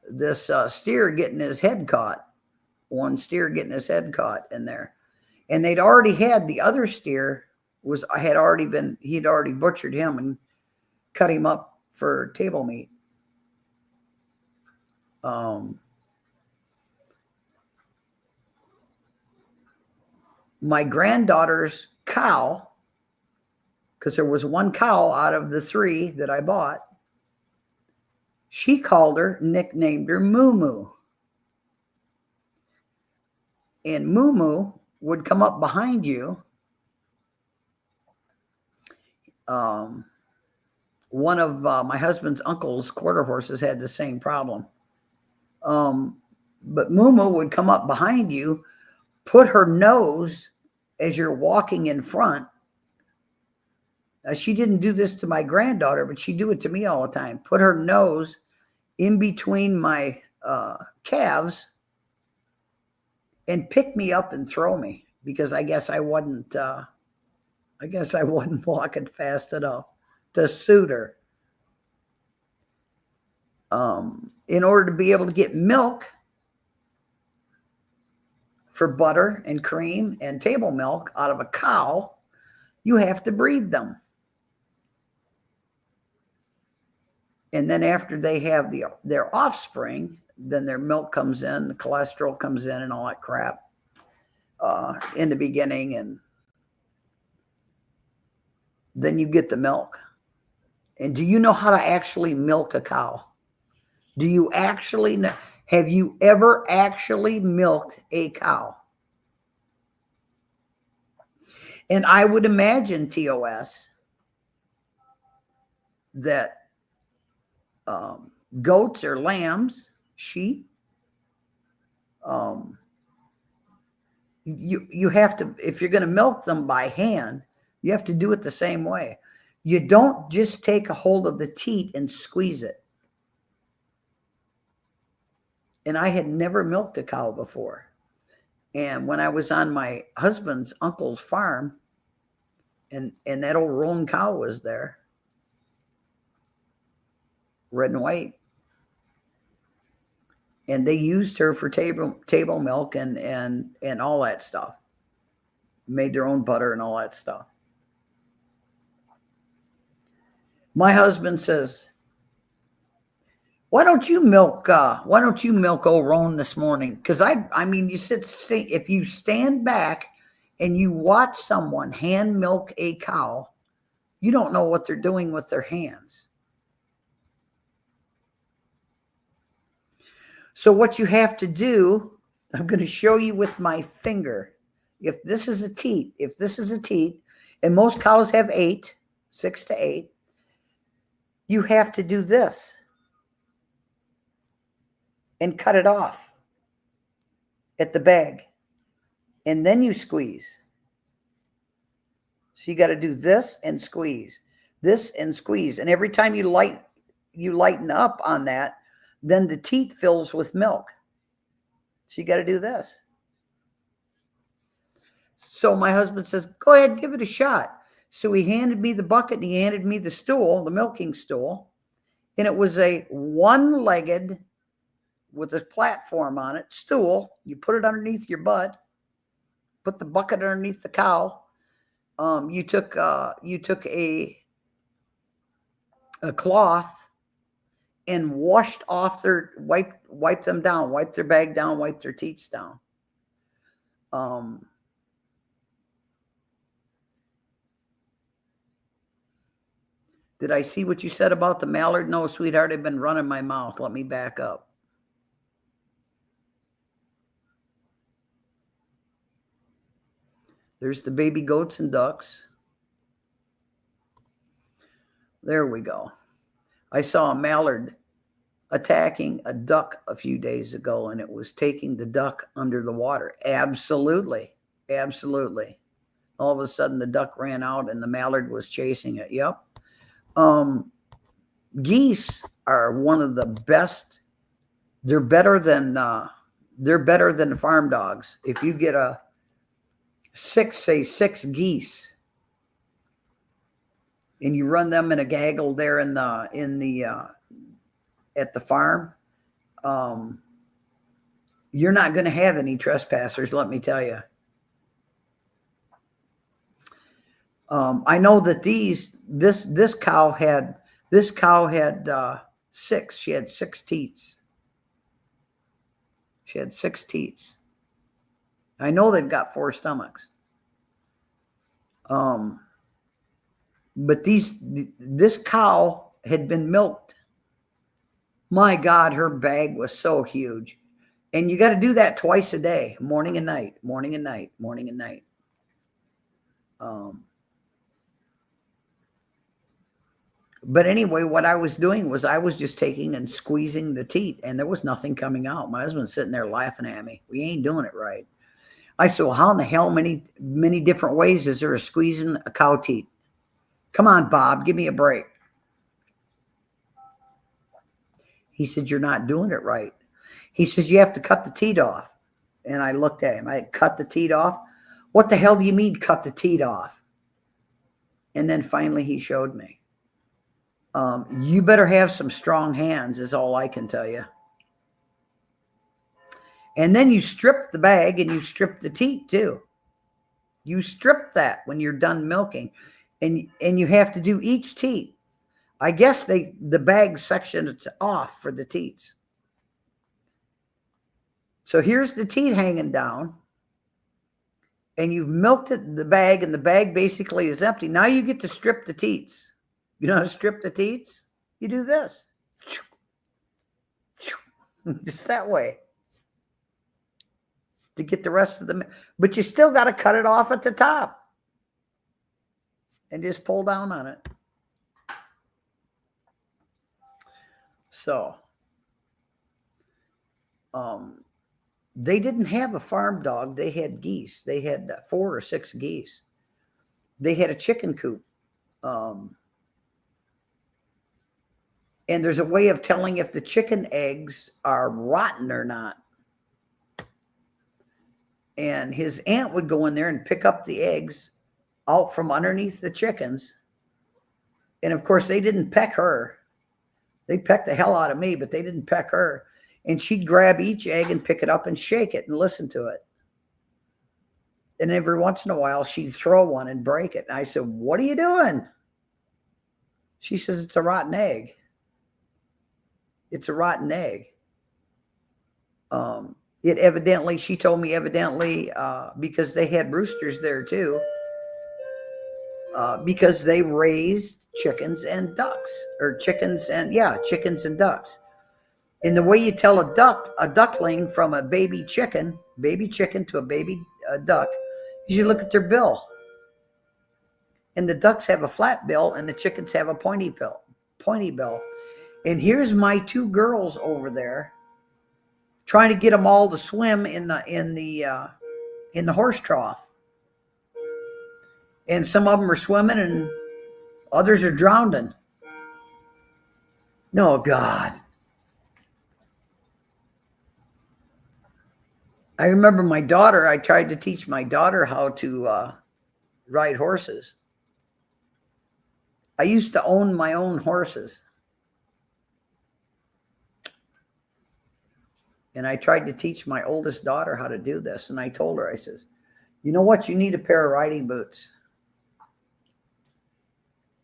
this steer getting his head caught. One steer getting his head caught in there, and they'd already had the other steer he'd already butchered him and cut him up for table meat. My granddaughter's cow, because there was 1 cow out of the 3 that I bought, she nicknamed her Moo Moo. And Moo Moo would come up behind you. One of my husband's uncle's quarter horses had the same problem. But Moo Moo would come up behind you, put her nose as you're walking in front. She didn't do this to my granddaughter, but she'd do it to me all the time. Put her nose in between my calves and pick me up and throw me, because I guess I wasn't walking fast enough to suit her. In order to be able to get milk for butter and cream and table milk out of a cow, you have to breed them. And then after they have their offspring, then their milk comes in, the cholesterol comes in and all that crap in the beginning, and then you get the milk. And do you know how to actually milk a cow? Do you actually know? Have you ever actually milked a cow? And I would imagine, TOS, that goats or lambs, sheep, you have to, if you're going to milk them by hand, you have to do it the same way. You don't just take a hold of the teat and squeeze it. And I had never milked a cow before. And when I was on my husband's uncle's farm, and that old roan cow was there, red and white, and they used her for table milk and all that stuff. Made their own butter and all that stuff. My husband says, why don't you milk old Roan this morning? Because I mean, if you stand back and you watch someone hand milk a cow, you don't know what they're doing with their hands. So what you have to do, I'm going to show you with my finger. If this is a teat, and most cows have 6 to 8, you have to do this and cut it off at the bag, and then you squeeze. So you got to do this and squeeze, and every time you lighten up on that, then the teat fills with milk. So you got to do this. So my husband says, go ahead, give it a shot. So he handed me the bucket and he handed me the stool, the milking stool. And it was a one-legged with a platform on it stool. You put it underneath your butt, put the bucket underneath the cow. You took a cloth and washed off wiped them down, wiped their bag down, wiped their teats down. Did I see what you said about the mallard? No, sweetheart, I've been running my mouth. Let me back up. There's the baby goats and ducks. There we go. I saw a mallard attacking a duck a few days ago, and it was taking the duck under the water. Absolutely. Absolutely. All of a sudden, the duck ran out, and the mallard was chasing it. Yep. Geese are one of the best. They're better than farm dogs. If you get a six geese, and you run them in a gaggle there at the farm, you're not going to have any trespassers. Let me tell you. I know that this cow had 6. She had 6 teats. She had 6 teats. I know they've got 4 stomachs. But this cow had been milked. My God, her bag was so huge. And you got to do that twice a day, morning and night, morning and night, morning and night. But anyway, what I was doing was I was just taking and squeezing the teat, and there was nothing coming out. My husband's sitting there laughing at me. We ain't doing it right. I said, well, how in the hell many different ways is there of squeezing a cow teat? Come on, Bob, give me a break. He said, you're not doing it right. He says, you have to cut the teat off. And I looked at him. I cut the teat off. What the hell do you mean cut the teat off? And then finally he showed me. You better have some strong hands is all I can tell you. And then you strip the bag and you strip the teat too. You strip that when you're done milking. And you have to do each teat. I guess the bag section is off for the teats. So here's the teat hanging down. And you've milked the bag, and the bag basically is empty. Now you get to strip the teats. You know how to strip the teats? You do this. Just that way. To get the rest of the... But you still got to cut it off at the top. And just pull down on it. So... they didn't have a farm dog. They had geese. They had 4 or 6 geese. They had a chicken coop. And there's a way of telling if the chicken eggs are rotten or not. And his aunt would go in there and pick up the eggs out from underneath the chickens. And of course, they didn't peck her. They pecked the hell out of me, but they didn't peck her. And she'd grab each egg and pick it up and shake it and listen to it. And every once in a while, she'd throw one and break it. And I said, what are you doing? She says, it's a rotten egg. It's a rotten egg. it evidently, she told me evidently, because they had roosters there too, because they raised chickens and ducks, or chickens and, yeah, chickens and ducks. And the way you tell a duckling from a baby chicken to a baby duck, is you look at their bill. And the ducks have a flat bill and the chickens have a pointy bill. And here's my two girls over there trying to get them all to swim in the horse trough. And some of them are swimming and others are drowning. No, God. I remember my daughter, I tried to teach my daughter how to ride horses. I used to own my own horses. And I tried to teach my oldest daughter how to do this. And I told her, I says, you know what? You need a pair of riding boots.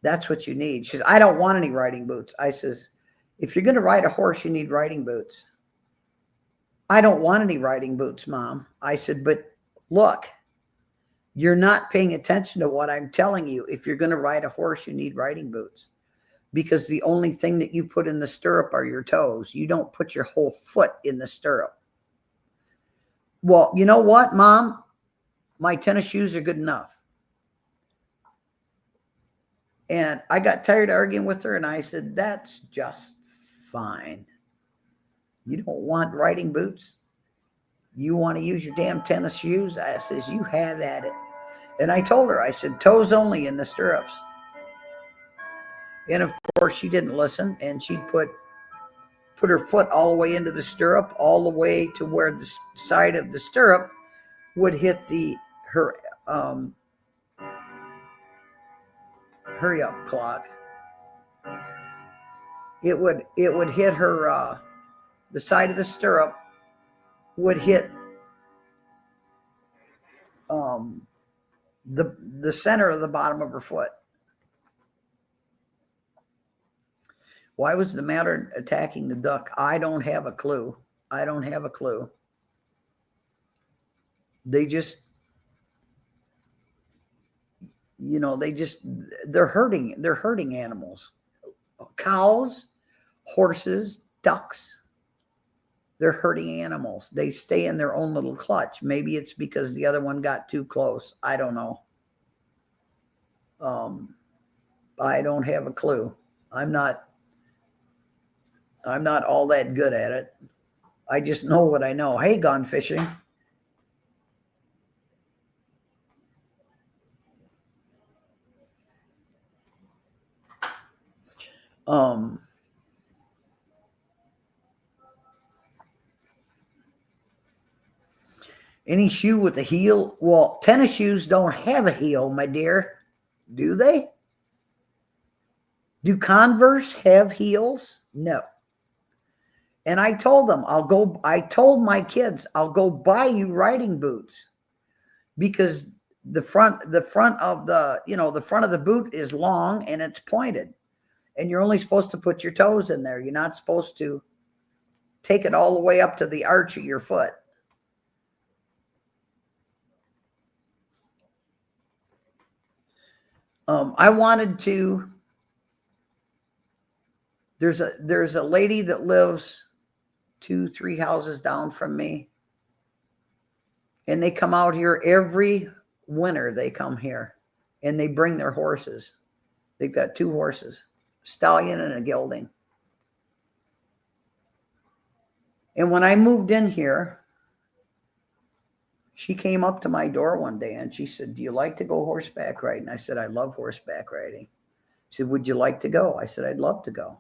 That's what you need. She says, I don't want any riding boots. I says, if you're going to ride a horse, you need riding boots. I don't want any riding boots, Mom. I said, but look, you're not paying attention to what I'm telling you. If you're going to ride a horse, you need riding boots. Because the only thing that you put in the stirrup are your toes. You don't put your whole foot in the stirrup. Well, you know what, Mom? My tennis shoes are good enough. And I got tired of arguing with her, and I said, that's just fine. You don't want riding boots? You want to use your damn tennis shoes? I says, you have at it. And I told her, I said, toes only in the stirrups. And of course, she didn't listen, and she'd put her foot all the way into the stirrup, all the way to where the side of the stirrup would hit her hurry up clock. It would hit her, the side of the stirrup would hit the center of the bottom of her foot. Why was the mallard attacking the duck? I don't have a clue. They just, they're hurting animals. Cows, horses, ducks. They're hurting animals. They stay in their own little clutch. Maybe it's because the other one got too close. I don't know. I don't have a clue. I'm not all that good at it. I just know what I know. Hey, gone fishing. Any shoe with a heel? Well, tennis shoes don't have a heel, my dear. Do they? Do Converse have heels? No. And I told them, I told my kids, I'll go buy you riding boots, because the front of the front of the boot is long and it's pointed, and you're only supposed to put your toes in there. You're not supposed to take it all the way up to the arch of your foot. I wanted to. There's a lady that lives 2-3 houses down from me, and they come out here every winter. They come here and they bring their horses. They've got 2 horses, a stallion and a gelding. And when I moved in here, she came up to my door one day and she said, do you like to go horseback riding? I said, I love horseback riding. She said, would you like to go? I said, I'd love to go.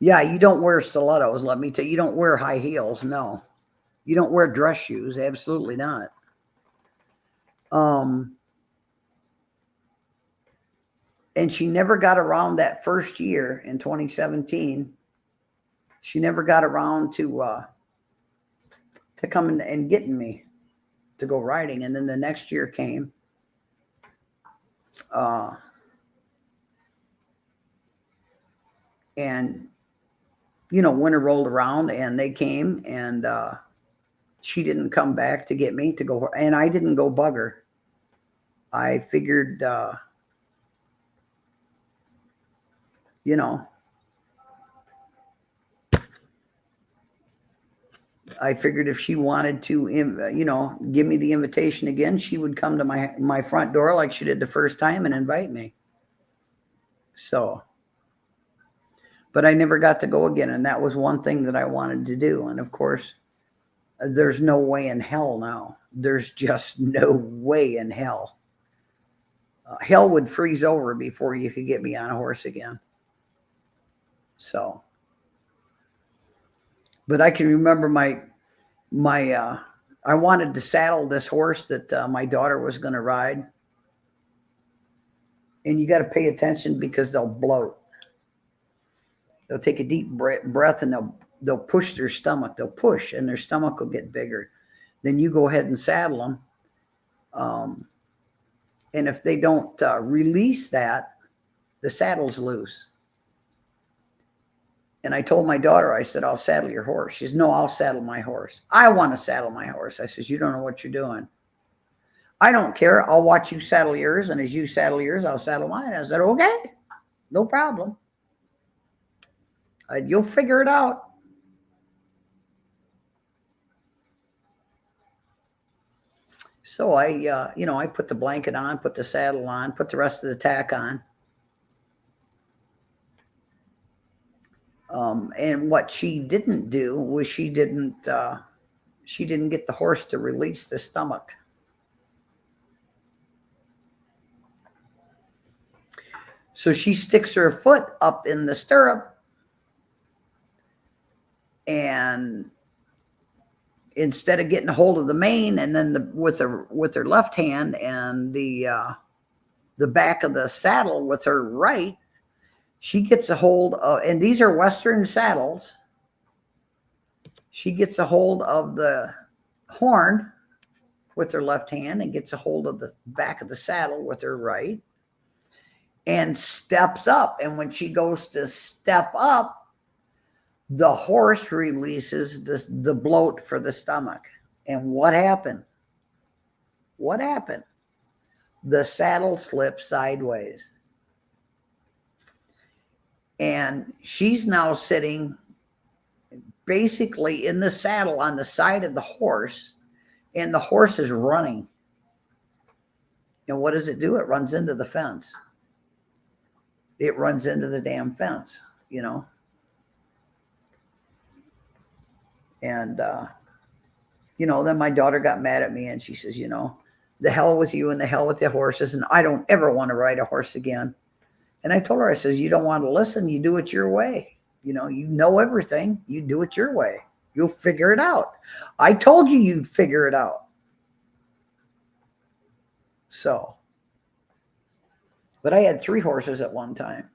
Yeah, you don't wear stilettos, let me tell you. You don't wear high heels, no. You don't wear dress shoes, absolutely not. And she never got around that first year in 2017. She never got around to come and getting me to go riding. And then the next year came. And winter rolled around and they came, and she didn't come back to get me to go, and I didn't go bug her. I figured, I figured if she wanted to, give me the invitation again, she would come to my front door like she did the first time and invite me. So, but I never got to go again. And that was one thing that I wanted to do. And of course, there's no way in hell now. There's just no way in hell. Hell would freeze over before you could get me on a horse again. So, but I can remember I wanted to saddle this horse that my daughter was going to ride. And you got to pay attention because they'll bloat. They'll take a deep breath and they'll push their stomach. They'll push and their stomach will get bigger. Then you go ahead and saddle them. And if they don't release that, the saddle's loose. And I told my daughter, I said, I'll saddle your horse. She says, no, I'll saddle my horse. I want to saddle my horse. I says, you don't know what you're doing. I don't care. I'll watch you saddle yours. And as you saddle yours, I'll saddle mine. I said, okay, no problem. You'll figure it out. So I put the blanket on, put the saddle on, put the rest of the tack on. And what she didn't do was she didn't get the horse to release the stomach. So she sticks her foot up in the stirrup, and instead of getting a hold of the mane and then with her left hand and the back of the saddle with her right, she gets a hold of, and these are Western saddles. She gets a hold of the horn with her left hand and gets a hold of the back of the saddle with her right and steps up. And when she goes to step up, the horse releases the bloat for the stomach. And what happened? What happened? The saddle slipped sideways. And she's now sitting basically in the saddle on the side of the horse, and the horse is running. And what does it do? It runs into the fence. It runs into the damn fence, And, then my daughter got mad at me and she says, the hell with you and the hell with the horses. And I don't ever want to ride a horse again. And I told her, I says, you don't want to listen. You do it your way. You know everything. You do it your way. You'll figure it out. I told you you'd figure it out. So, but I had 3 horses at one time.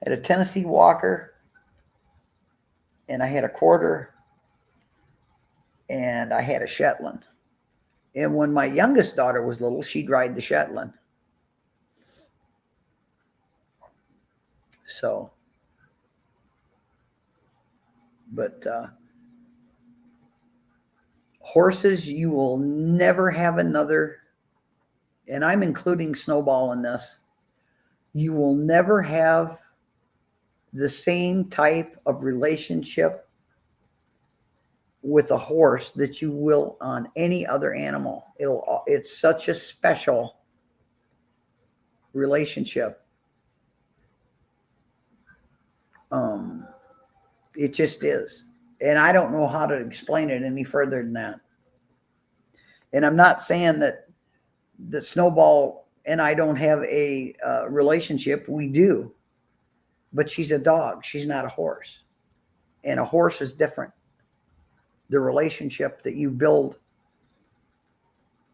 I had a Tennessee Walker, and I had a Quarter, and I had a Shetland. And when my youngest daughter was little, she'd ride the Shetland. So, but horses, you will never have another, and I'm including Snowball in this, you will never have the same type of relationship with a horse that you will on any other animal. It's such a special relationship. It just is. And I don't know how to explain it any further than that. And I'm not saying that Snowball and I don't have a relationship. We do. But she's a dog. She's not a horse. And a horse is different. The relationship that you build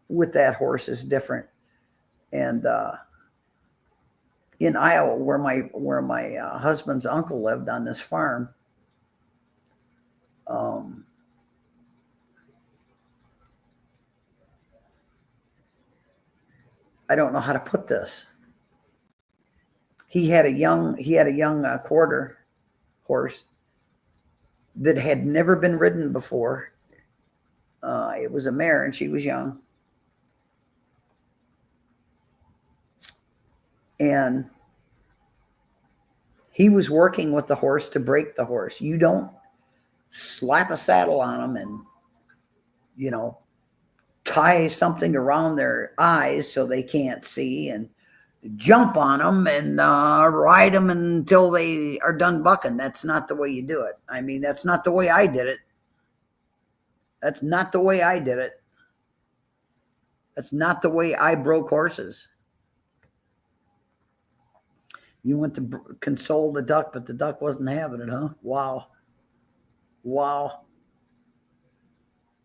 with that horse is different. And in Iowa, where my husband's uncle lived on this farm, I don't know how to put this. he had a young quarter horse that had never been ridden before. It was a mare, and she was young. And he was working with the horse to break the horse. You don't slap a saddle on them and, you know, tie something around their eyes so they can't see and jump on them and ride them until they are done bucking. That's not the way you do it. I mean, that's not the way I did it. That's not the way I did it. That's not the way I broke horses. You went to console the duck, but the duck wasn't having it, huh? Wow. Wow.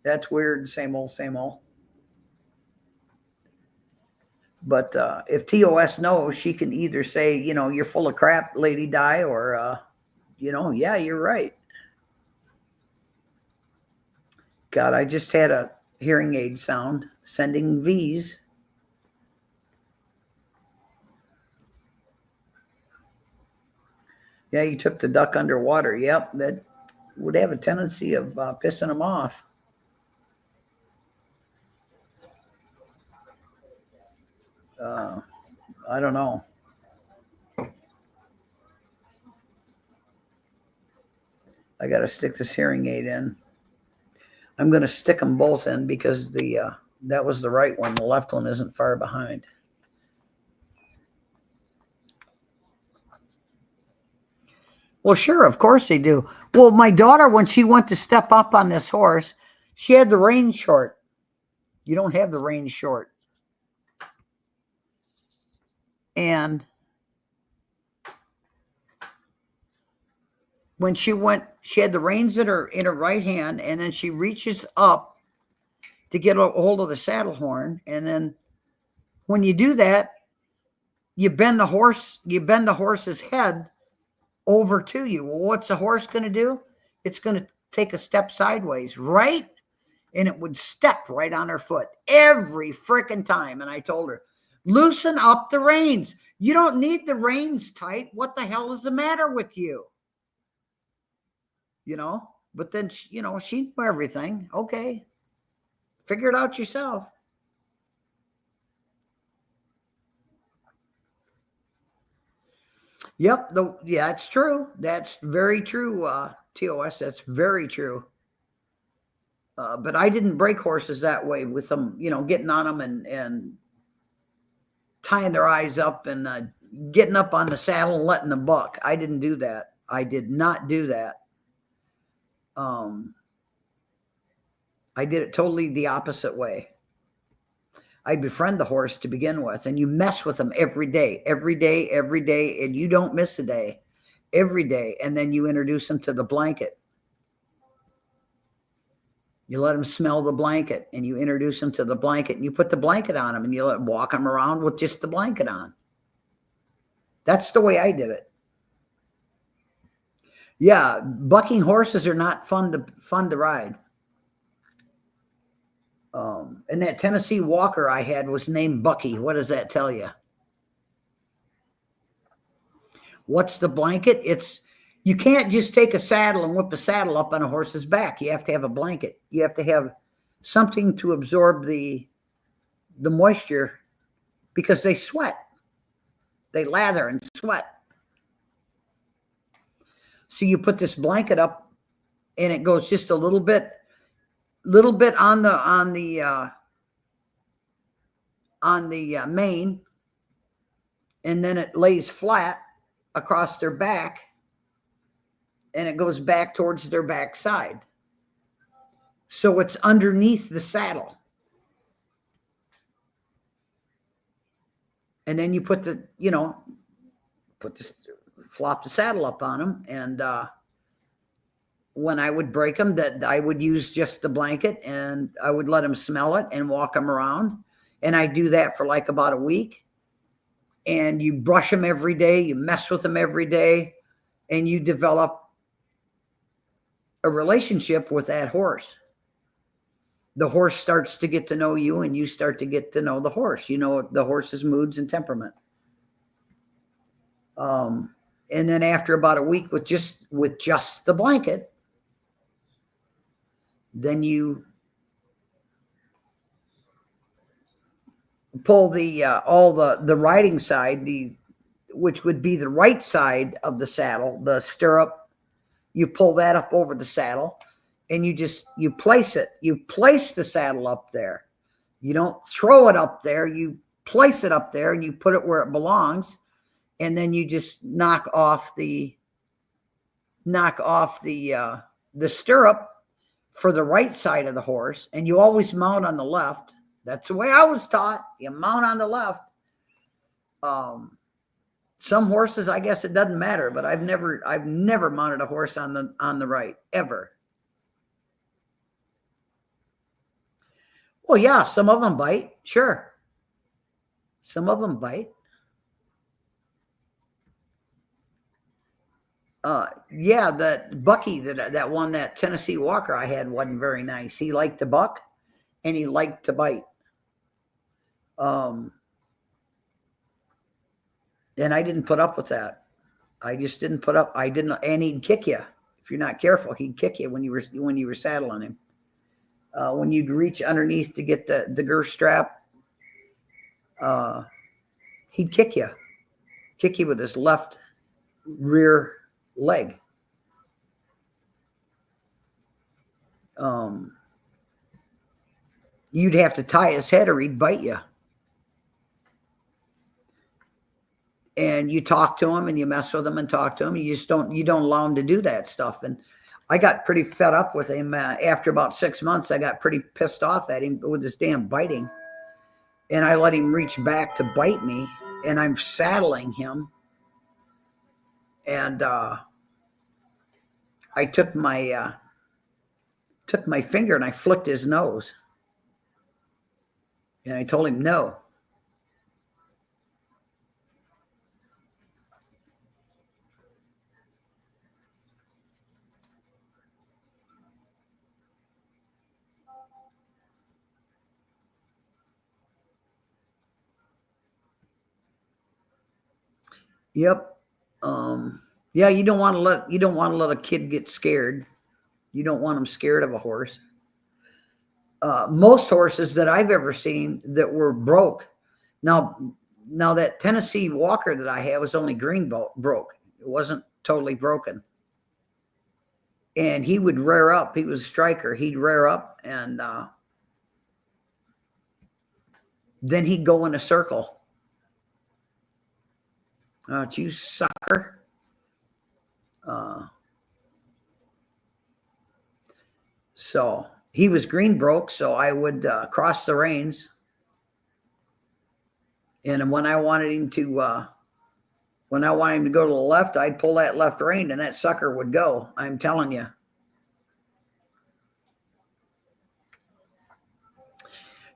That's weird. Same old, same old. But if TOS knows, she can either say, you know, you're full of crap, Lady Di, or, you know, yeah, you're right. God, I just had a hearing aid sound sending V's. Yeah, you took the duck underwater. Yep, that would have a tendency of pissing them off. I don't know. I got to stick this hearing aid in. I'm going to stick them both in because the that was the right one. The left one isn't far behind. Well, sure, of course they do. Well, my daughter, when she went to step up on this horse, she had the reins short. You don't have the reins short. And when she went, she had the reins in her right hand, and then she reaches up to get a hold of the saddle horn. And then when you do that, you bend the horse's head over to you. Well, what's the horse going to do? It's going to take a step sideways, right? And it would step right on her foot every freaking time. And I told her, loosen up the reins. You don't need the reins tight. What the hell is the matter with you? You know, but then, you know, she knew everything. Okay. Figure it out yourself. Yep. Yeah, it's true. That's very true, TOS. That's very true. But I didn't break horses that way with them, you know, getting on them and tying their eyes up and getting up on the saddle and letting them buck. I didn't do that. I did not do that. I did it totally the opposite way. I befriend the horse to begin with, and you mess with them every day, and you don't miss a day, every day. And then you introduce them to the blanket. You let them smell the blanket, and you introduce them to the blanket, and you put the blanket on them, and you let them walk them around with just the blanket on. That's the way I did it. Yeah, bucking horses are not fun to ride. And that Tennessee Walker I had was named Bucky. What does that tell you? What's the blanket? You can't just take a saddle and whip a saddle up on a horse's back. You have to have a blanket. You have to have something to absorb the moisture because they sweat. They lather and sweat. So you put this blanket up and it goes just a little bit on the mane, and then it lays flat across their back, and it goes back towards their backside. So it's underneath the saddle. And then you flop the saddle up on them. And when I would break them, that I would use just the blanket, and I would let them smell it and walk them around. And I do that for like about a week. And you brush them every day, you mess with them every day, and you develop a relationship with that horse. The horse starts to get to know you, and you start to get to know the horse. You know the horse's moods and temperament. And then after about a week with just the blanket, then you pull the all the riding side, which would be the right side of the saddle, the stirrup. You pull that up over the saddle, and you place it. You place the saddle up there. You don't throw it up there. You place it up there, and you put it where it belongs, and then you just knock off the stirrup for the right side of the horse, and you always mount on the left. That's the way I was taught. You mount on the left. Some horses, I guess it doesn't matter, but I've never mounted a horse on the right, ever. Well, yeah, some of them bite. Sure. Some of them bite. Yeah, that Bucky, that one, that Tennessee Walker I had wasn't very nice. He liked to buck and he liked to bite. And I didn't put up with that. I just didn't put up. I didn't, and he'd kick you if you're not careful. He'd kick you when you were saddling him. When you'd reach underneath to get the girth strap, he'd kick you with his left rear leg. You'd have to tie his head or he'd bite you. And you talk to him and you mess with him and talk to him. You don't allow him to do that stuff. And I got pretty fed up with him. After about 6 months, I got pretty pissed off at him with this damn biting. And I let him reach back to bite me, and I'm saddling him. And I took my finger and I flicked his nose. And I told him no. Yep. Yeah, you don't want to let a kid get scared. You don't want them scared of a horse. Most horses that I've ever seen that were broke. Now that Tennessee Walker that I had was only green broke. It wasn't totally broken. And he would rear up. He was a striker. He'd rear up, and then he'd go in a circle. You sucker. So he was green broke, so I would cross the reins. And when I wanted him to go to the left, I'd pull that left rein and that sucker would go. I'm telling you.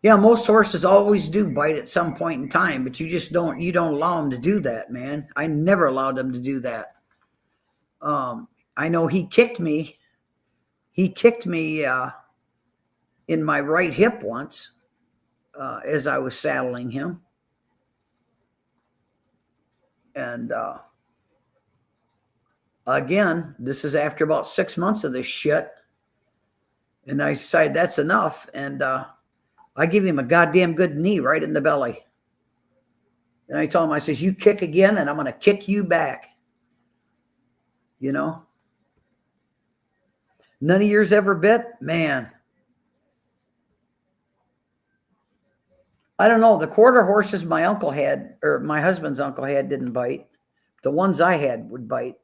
Yeah, most horses always do bite at some point in time, but you don't allow them to do that, man. I never allowed them to do that. I know he kicked me. He kicked me in my right hip once as I was saddling him. And again, this is after about 6 months of this shit. And I decided that's enough. And I give him a goddamn good knee right in the belly. And I told him, I says, you kick again and I'm going to kick you back. You know? None of yours ever bit? Man. I don't know. The quarter horses my uncle had, or my husband's uncle had, didn't bite. The ones I had would bite.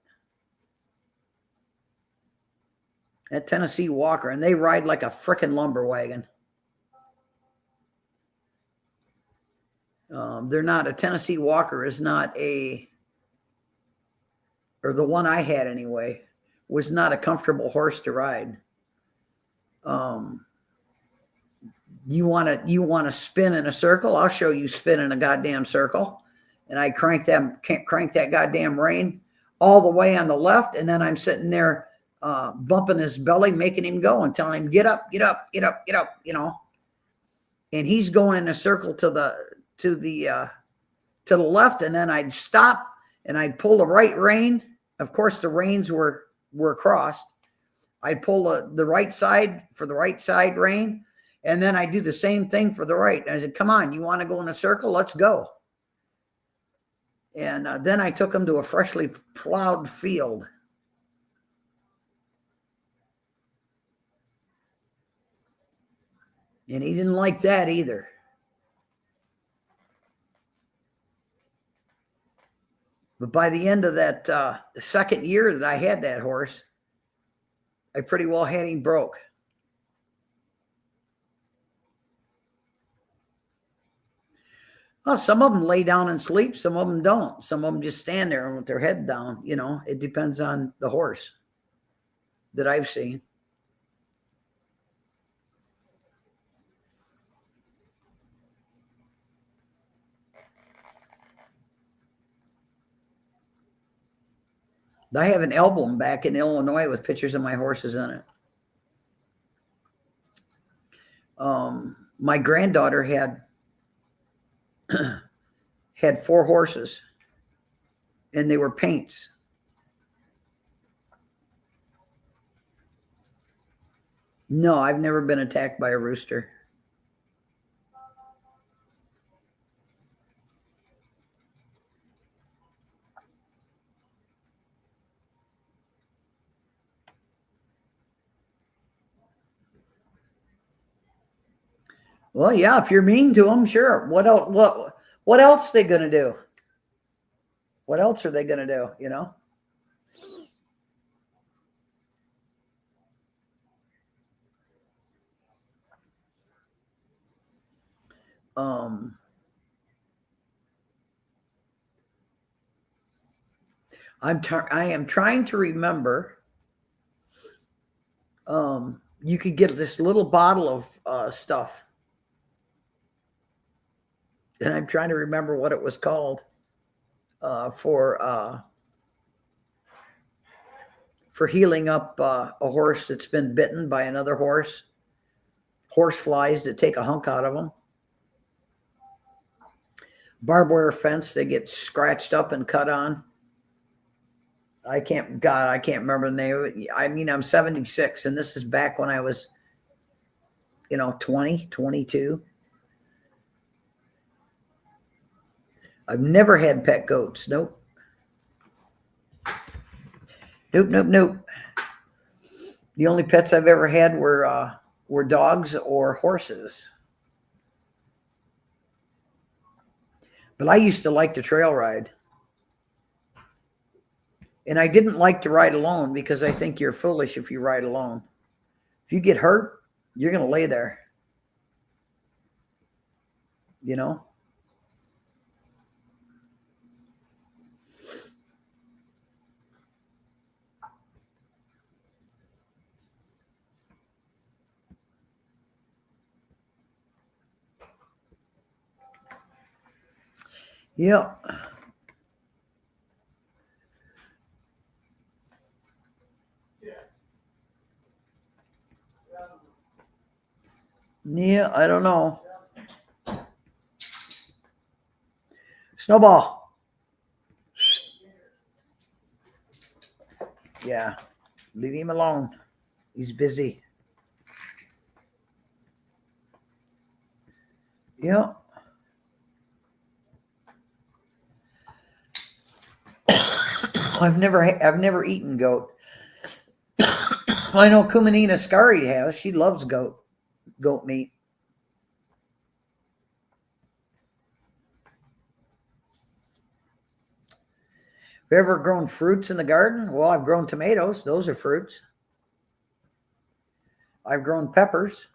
That Tennessee Walker, and they ride like a frickin' lumber wagon. They're not, a Tennessee Walker is not or the one I had anyway, was not a comfortable horse to ride. You want to spin in a circle? I'll show you spin in a goddamn circle. And I crank that goddamn rein all the way on the left, and then I'm sitting there bumping his belly, making him go and telling him, get up, get up, get up, get up, you know. And he's going in a circle to the left, and then I'd stop and I'd pull the right rein. Of course, the reins were crossed. I'd pull the right side for the right side rein, and then I do the same thing for the right. I said, come on, you want to go in a circle? Let's go. And then I took him to a freshly plowed field. And he didn't like that either. But by the end of that the second year that I had that horse, I pretty well had him broke. Well, some of them lay down and sleep. Some of them don't. Some of them just stand there with their head down. You know, it depends on the horse that I've seen. I have an album back in Illinois with pictures of my horses in it. My granddaughter had 4 horses, and they were paints. No, I've never been attacked by a rooster. Well, yeah, if you're mean to them, sure. What else? What else are they gonna do? What else are they gonna do? You know. I am trying to remember. You could get this little bottle of stuff, and I'm trying to remember what it was called for healing up a horse that's been bitten by another horse. Horse flies that take a hunk out of them. Barbed wire fence, they get scratched up and cut on. I can't remember the name. I mean, I'm 76, and this is back when I was, 20, 22. I've never had pet goats. Nope. Nope. The only pets I've ever had were dogs or horses. But I used to like to trail ride. And I didn't like to ride alone because I think you're foolish if you ride alone. If you get hurt, you're going to lay there. You know? Yeah. Yeah, I don't know. Snowball. Yeah. Leave him alone. He's busy. Yeah. I've never eaten goat. I know Kumanina Scari has. She loves goat meat. Have you ever grown fruits in the garden? Well, I've grown tomatoes. Those are fruits. I've grown peppers.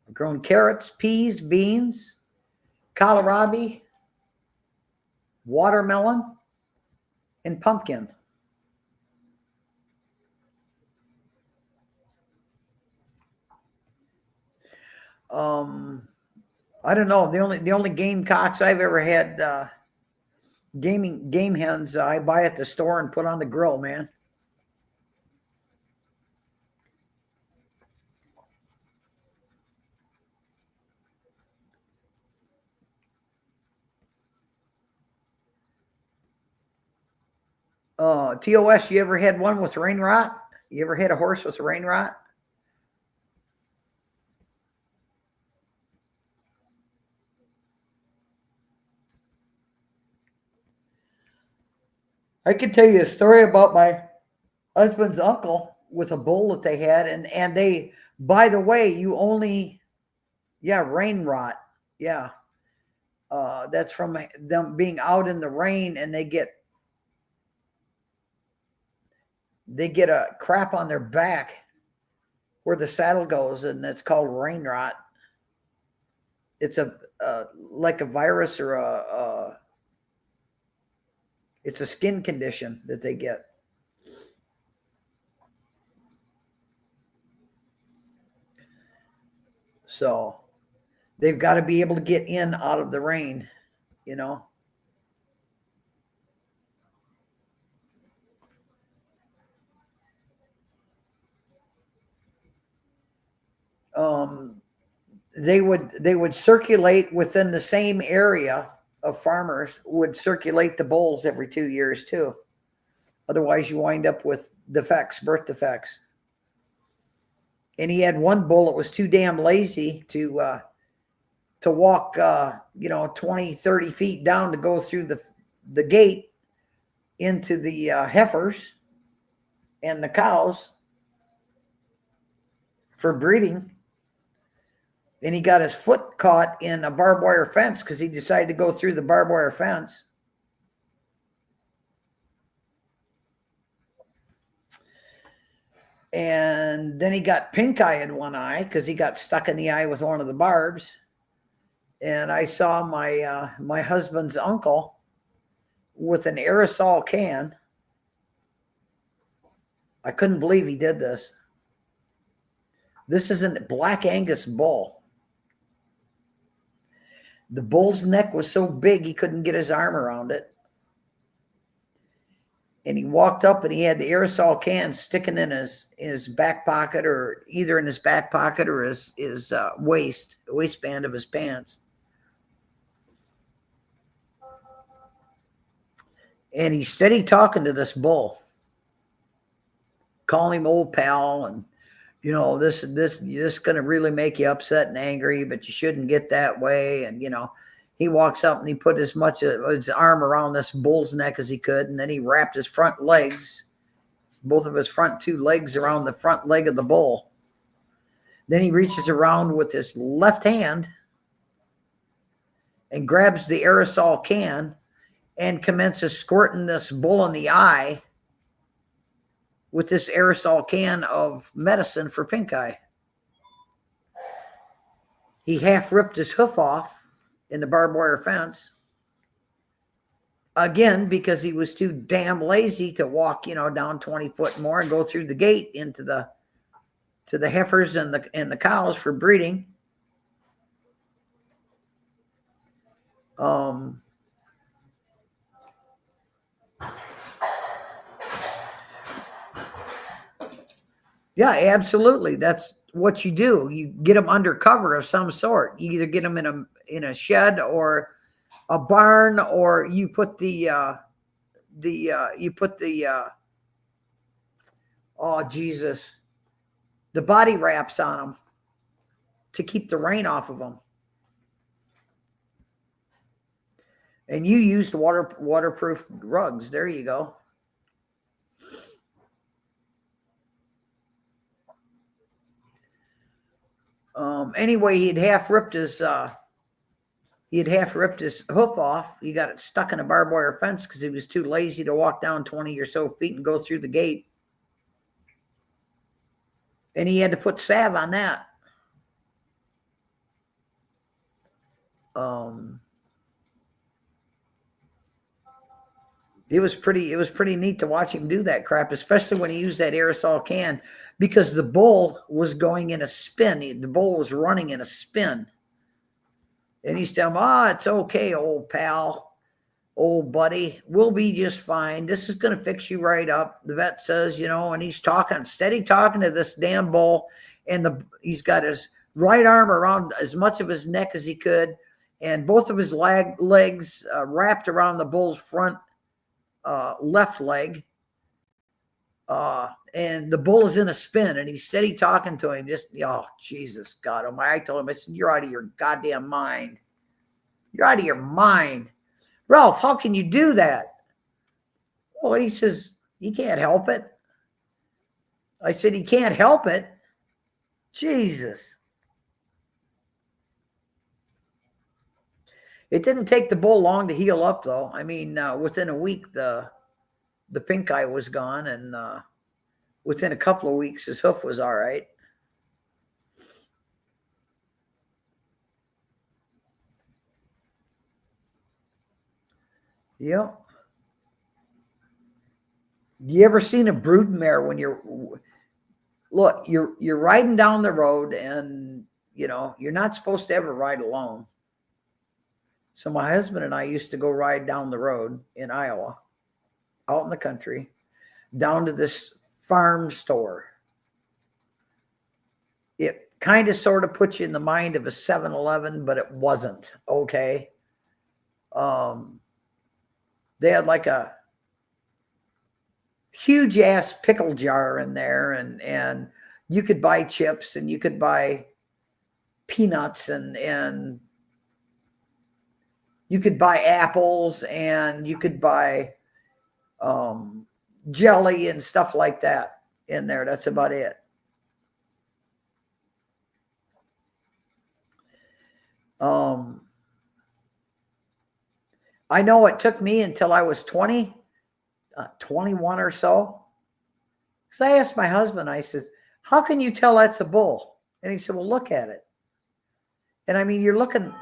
I've grown carrots, peas, beans, kohlrabi, watermelon, and pumpkin. I don't know. The only game cocks I've ever had, game hens, I buy at the store and put on the grill, man. TOS, you ever had one with rain rot? You ever had a horse with rain rot? I can tell you a story about my husband's uncle with a bull that they had, and they, by the way, you only, yeah, rain rot, yeah, that's from them being out in the rain, and they get a crap on their back where the saddle goes, and it's called rain rot. It's a like a virus or it's a skin condition that they get. So they've got to be able to get in out of the rain, you know. They would circulate within the same area of farmers, would circulate the bulls every 2 years too. Otherwise, you wind up with defects, birth defects. And he had one bull that was too damn lazy to walk, 20, 30 feet down to go through the gate into the heifers and the cows for breeding. And he got his foot caught in a barbed wire fence because he decided to go through the barbed wire fence. And then he got pink eye in one eye because he got stuck in the eye with one of the barbs. And I saw my husband's uncle with an aerosol can. I couldn't believe he did this. This is a Black Angus bull. The bull's neck was so big he couldn't get his arm around it. And he walked up and he had the aerosol can sticking in his back pocket, or either in his back pocket or his waistband of his pants. And he's steady talking to this bull, calling him old pal, and this is going to really make you upset and angry, but you shouldn't get that way. And he walks up and he put as much of his arm around this bull's neck as he could, and then he wrapped his front legs, both of his front two legs, around the front leg of the bull. Then he reaches around with his left hand and grabs the aerosol can and commences squirting this bull in the eye with this aerosol can of medicine for pink eye. He half ripped his hoof off in the barbed wire fence. Again, because he was too damn lazy to walk, down 20 foot more and go through the gate into to the heifers and the cows for breeding. Yeah, absolutely. That's what you do. You get them under cover of some sort. You either get them in a shed or a barn, or you put the body wraps on them to keep the rain off of them. And you used waterproof rugs. There you go. Anyway, he'd half ripped his hoof off. He got it stuck in a barbed wire fence because he was too lazy to walk down 20 or so feet and go through the gate. And he had to put salve on that. It was pretty neat to watch him do that crap, especially when he used that aerosol can, because the bull was going in a spin. The bull was running in a spin. And he's telling him, it's okay, old pal, old buddy. We'll be just fine. This is going to fix you right up. The vet says, and he's steady talking to this damn bull. And he's got his right arm around as much of his neck as he could, and both of his legs wrapped around the bull's front left leg, And the bull is in a spin, and he's steady talking to him. Just, oh, Jesus, God Almighty. I told him, I said, you're out of your goddamn mind. You're out of your mind. Ralph, how can you do that? Well, he says, he can't help it. I said, he can't help it. Jesus. It didn't take the bull long to heal up, though. I mean, within a week, the pink eye was gone, and within a couple of weeks, his hoof was all right. Yep. You ever seen a broodmare when you're riding down the road, and you're not supposed to ever ride alone. So my husband and I used to go ride down the road in Iowa, out in the country, down to this farm store. It kind of sort of puts you in the mind of a 7-Eleven, but it wasn't. Okay. They had like a huge ass pickle jar in there, and you could buy chips, and you could buy peanuts, and you could buy apples, and you could buy jelly and stuff like that in there. That's about it. I know it took me until I was 21 or so. So I asked my husband, I said, how can you tell that's a bull? And he said, well, look at it. And I mean, you're looking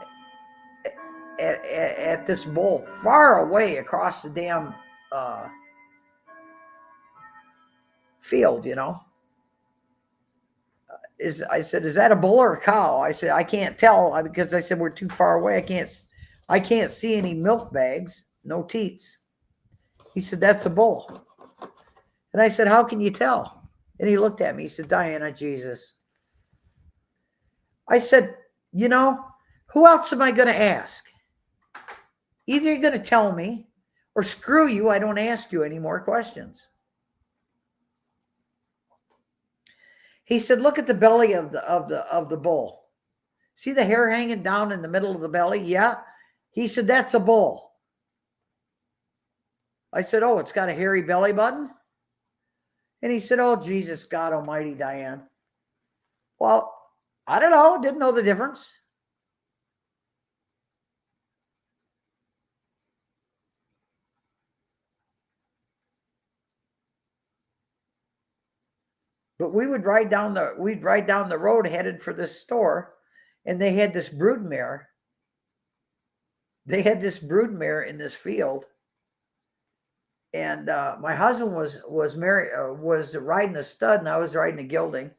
at this bull far away across the damn field, I said, is that a bull or a cow? I said, I can't tell, because I said, we're too far away. I can't see any milk bags, no teats. He said, that's a bull. And I said, how can you tell? And he looked at me. He said, Diana, Jesus. I said, who else am I going to ask? Either you're going to tell me, or screw you, I don't ask you any more questions. He said, look at the belly of the bull. See the hair hanging down in the middle of the belly? Yeah. He said, that's a bull. I said, oh, it's got a hairy belly button? And he said, oh, Jesus, God Almighty, Diane. Well, I don't know. Didn't know the difference. But we'd ride down the road headed for this store, and they had this broodmare. They had this broodmare in this field. And my husband was riding a stud, and I was riding a gelding.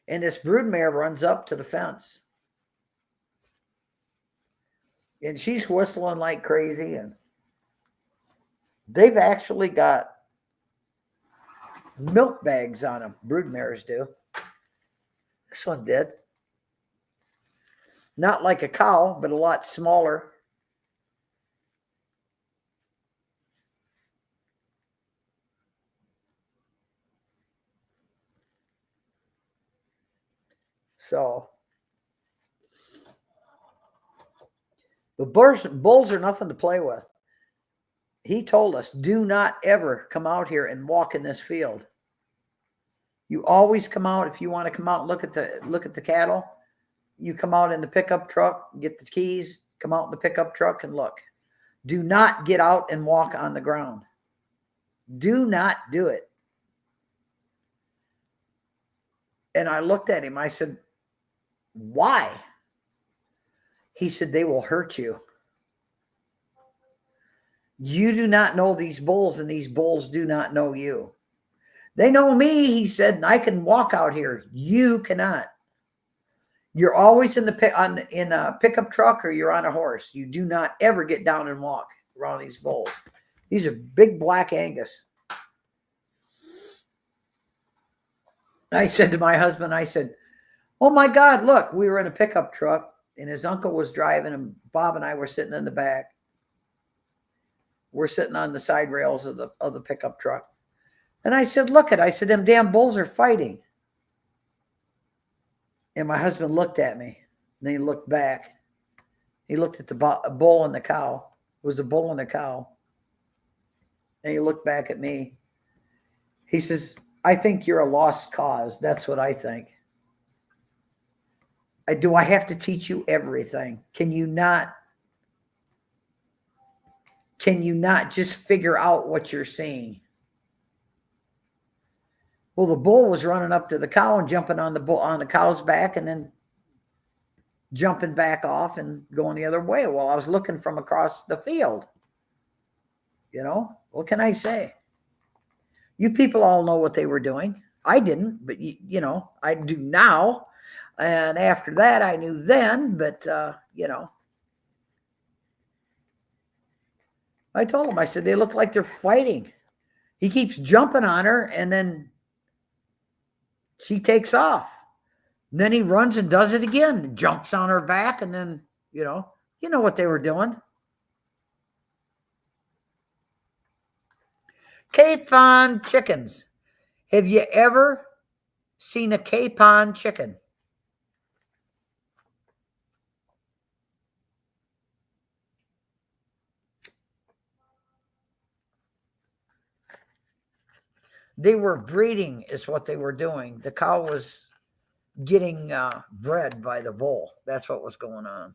And this broodmare runs up to the fence, and she's whistling like crazy. And they've actually got milk bags on them. Broodmares do. This one did. Not like a cow, but a lot smaller. So the bulls are nothing to play with. He told us, do not ever come out here and walk in this field. You always come out, if you want to come out and look at the cattle, you come out in the pickup truck, get the keys, come out in the pickup truck and look. Do not get out and walk on the ground. Do not do it. And I looked at him. I said, why? He said, they will hurt you. You do not know these bulls, and these bulls do not know you. They know me, he said, and I can walk out here. You cannot. You're always in a pickup truck, or you're on a horse. You do not ever get down and walk around these bulls. These are big black Angus. I said to my husband, I said, oh my God, look, we were in a pickup truck, and his uncle was driving, and Bob and I were sitting in the back. were sitting on the side rails of the pickup truck. And I said, look I said, them damn bulls are fighting. And my husband looked at me. And then he looked back. He looked at the bull and the cow. It was a bull and a cow. And he looked back at me. He says, I think you're a lost cause. That's what I think. Do I have to teach you everything? Can you not just figure out what you're seeing? Well, the bull was running up to the cow and jumping on the cow's back and then jumping back off and going the other way while I was looking from across the field. What can I say? You people all know what they were doing. I didn't, but I do now. And after that, I knew then, but I told him, I said, they look like they're fighting. He keeps jumping on her and then she takes off. And then he runs and does it again, jumps on her back. And then, you know what they were doing. Capon chickens. Have you ever seen a capon chicken? They were breeding is what they were doing. The cow was getting bred by the bull. That's what was going on.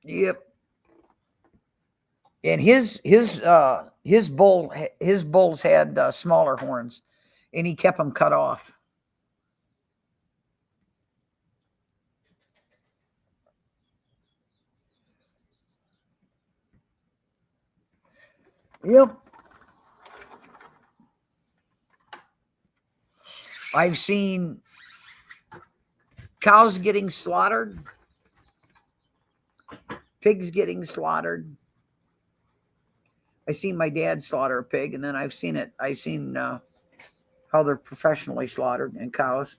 Yep. And his bulls had smaller horns, and he kept them cut off. Yep. I've seen cows getting slaughtered, pigs getting slaughtered. I seen my dad slaughter a pig, and then I've seen how they're professionally slaughtered in cows.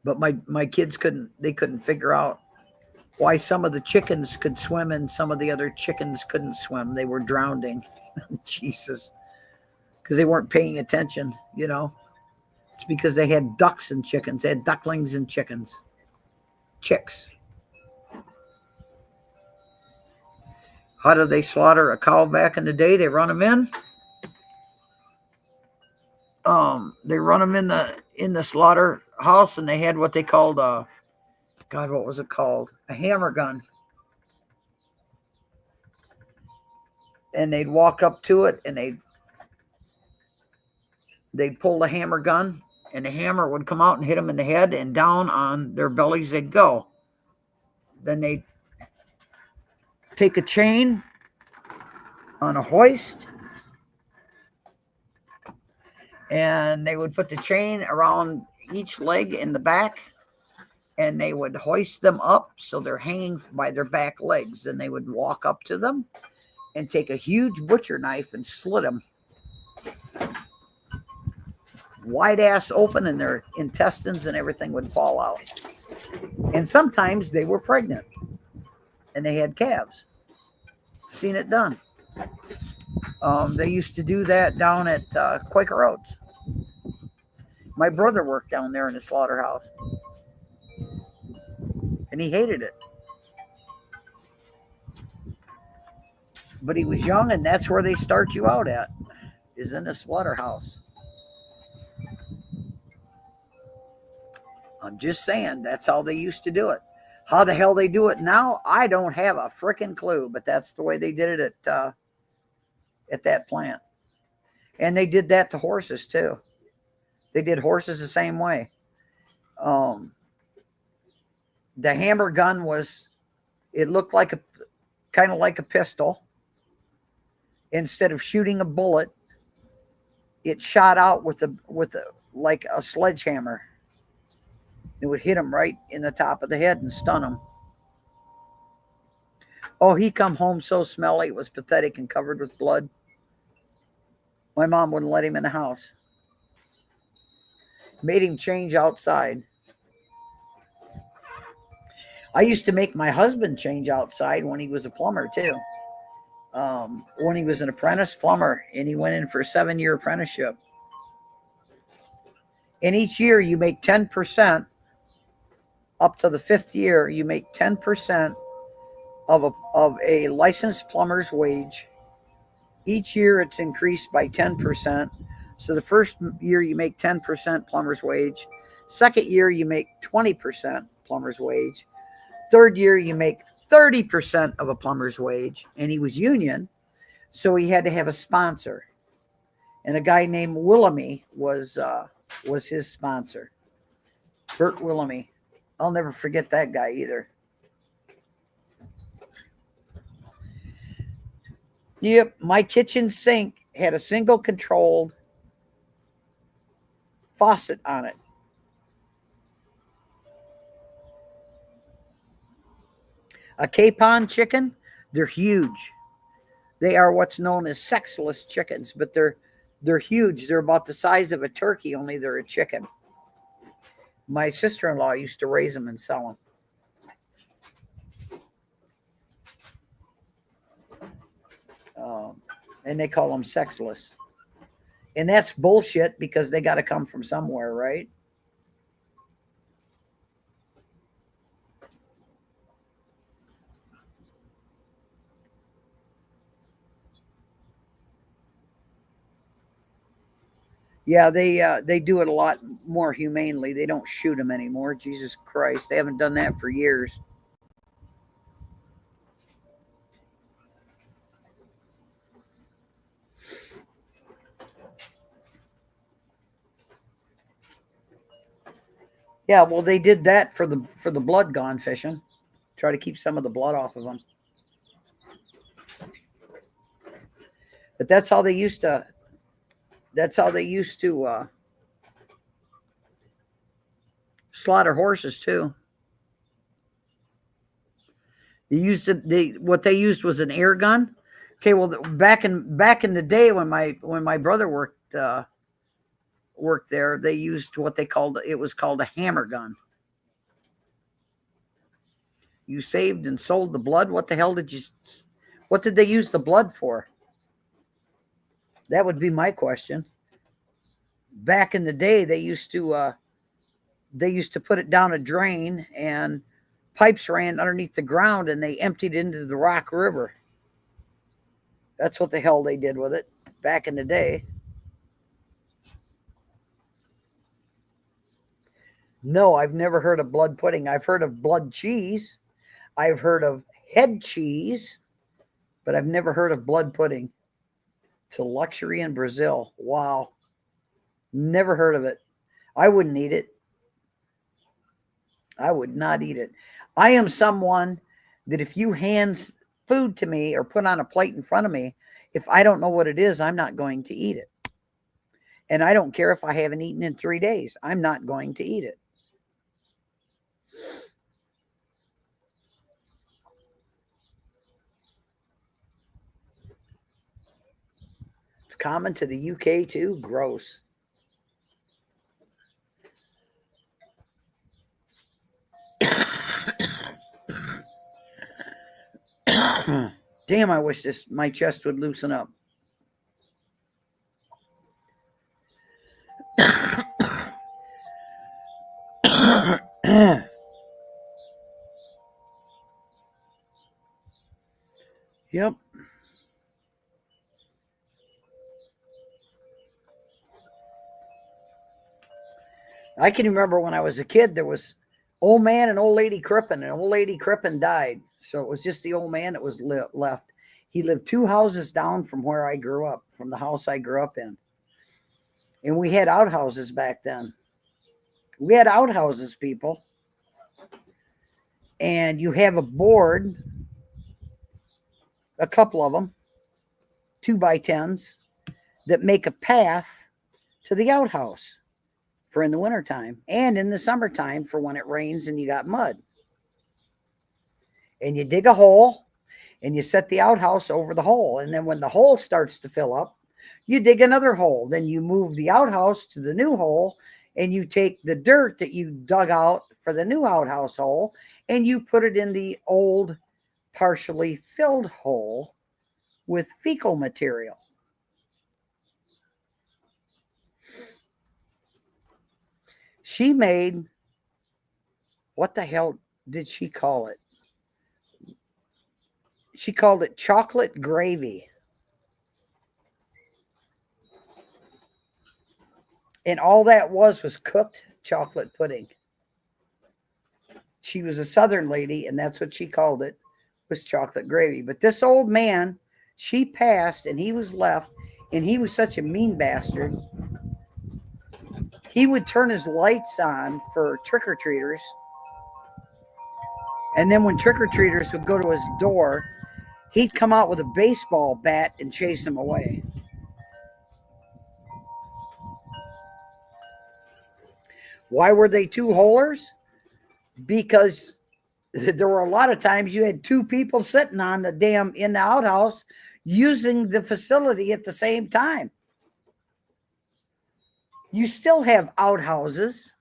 But my kids couldn't figure out why some of the chickens could swim and some of the other chickens couldn't swim. They were drowning. Jesus. Because they weren't paying attention, It's because they had ducks and chickens. They had ducklings and chickens. Chicks. How did they slaughter a cow back in the day? They run them in. They run them in the slaughterhouse, and they had what they called what was it called? A hammer gun. And they'd walk up to it, and they'd pull the hammer gun, and the hammer would come out and hit them in the head, and down on their bellies they'd go. Then they'd take a chain on a hoist, and they would put the chain around each leg in the back, and they would hoist them up so they're hanging by their back legs. And they would walk up to them and take a huge butcher knife and slit them wide ass open, and their intestines and everything would fall out. And sometimes they were pregnant and they had calves. Seen it done. They used to do that down at Quaker Oats. My brother worked down there in the slaughterhouse, and he hated it. But he was young, and that's where they start you out at, is in the slaughterhouse. I'm just saying, that's how they used to do it. How the hell they do it now, I don't have a freaking clue, but that's the way they did it at that plant. And they did that to horses too. They did horses the same way. The hammer gun it looked like kind of like a pistol. Instead of shooting a bullet, it shot out with like a sledgehammer. It would hit him right in the top of the head and stun him. Oh, he come home so smelly, it was pathetic and covered with blood. My mom wouldn't let him in the house. Made him change outside. I used to make my husband change outside when he was a plumber too. When he was an apprentice plumber, and he went in for a 7-year apprenticeship. And each year you make 10%. Up to the 5th year, you make 10% of a licensed plumber's wage. Each year it's increased by 10%. So the first year you make 10% plumber's wage. Second year you make 20% plumber's wage. Third year you make 30% of a plumber's wage. And he was union, so he had to have a sponsor. And a guy named Willamy was his sponsor. Bert Willamy. I'll never forget that guy either. Yep, my kitchen sink had a single controlled faucet on it. A capon chicken, they're huge. They are what's known as sexless chickens, but they're huge. They're about the size of a turkey, only they're a chicken. My sister-in-law used to raise them and sell them. And they call them sexless. And that's bullshit because they got to come from somewhere, right? Yeah, they do it a lot more humanely. They don't shoot them anymore. Jesus Christ, they haven't done that for years. Yeah, well, they did that for the blood gone fishing. Try to keep some of the blood off of them. But that's how they used to. That's how they used to slaughter horses too. What they used was an air gun. Okay, well, back in the day when my brother worked there, they used what it was called a hammer gun. You saved and sold the blood. What the hell what did they use the blood for? That would be my question. Back in the day, they used to put it down a drain, and pipes ran underneath the ground, and they emptied it into the Rock River. That's what the hell they did with it back in the day. No, I've never heard of blood pudding. I've heard of blood cheese. I've heard of head cheese, but I've never heard of blood pudding. It's a luxury in Brazil. Wow. Never heard of it. I wouldn't eat it. I would not eat it. I am someone that if you hand food to me or put on a plate in front of me, if I don't know what it is, I'm not going to eat it. And I don't care if I haven't eaten in 3 days. I'm not going to eat it. It's common to the UK too. Gross. Damn, I wish my chest would loosen up. Yep. I can remember when I was a kid, there was old man and old lady Crippen, and old lady Crippen died. So it was just the old man that was left. He lived 2 houses down from where I grew up, from the house I grew up in. And we had outhouses back then. We had outhouses, people. And you have a board, a couple of them, 2x10s, that make a path to the outhouse for in the wintertime, and in the summertime for when it rains and you got mud. And you dig a hole and you set the outhouse over the hole. And then when the hole starts to fill up, you dig another hole. Then you move the outhouse to the new hole, and you take the dirt that you dug out for the new outhouse hole and you put it in the old partially filled hole with fecal material. She made, what the hell did she call it? She called it chocolate gravy. And all that was cooked chocolate pudding. She was a Southern lady, and that's what she called it, was chocolate gravy. But this old man, she passed, and he was left, and he was such a mean bastard. He would turn his lights on for trick-or-treaters. And then when trick-or-treaters would go to his door, he'd come out with a baseball bat and chase them away. Why were they two holers? Because there were a lot of times you had two people sitting on the damn in the outhouse using the facility at the same time. You still have outhouses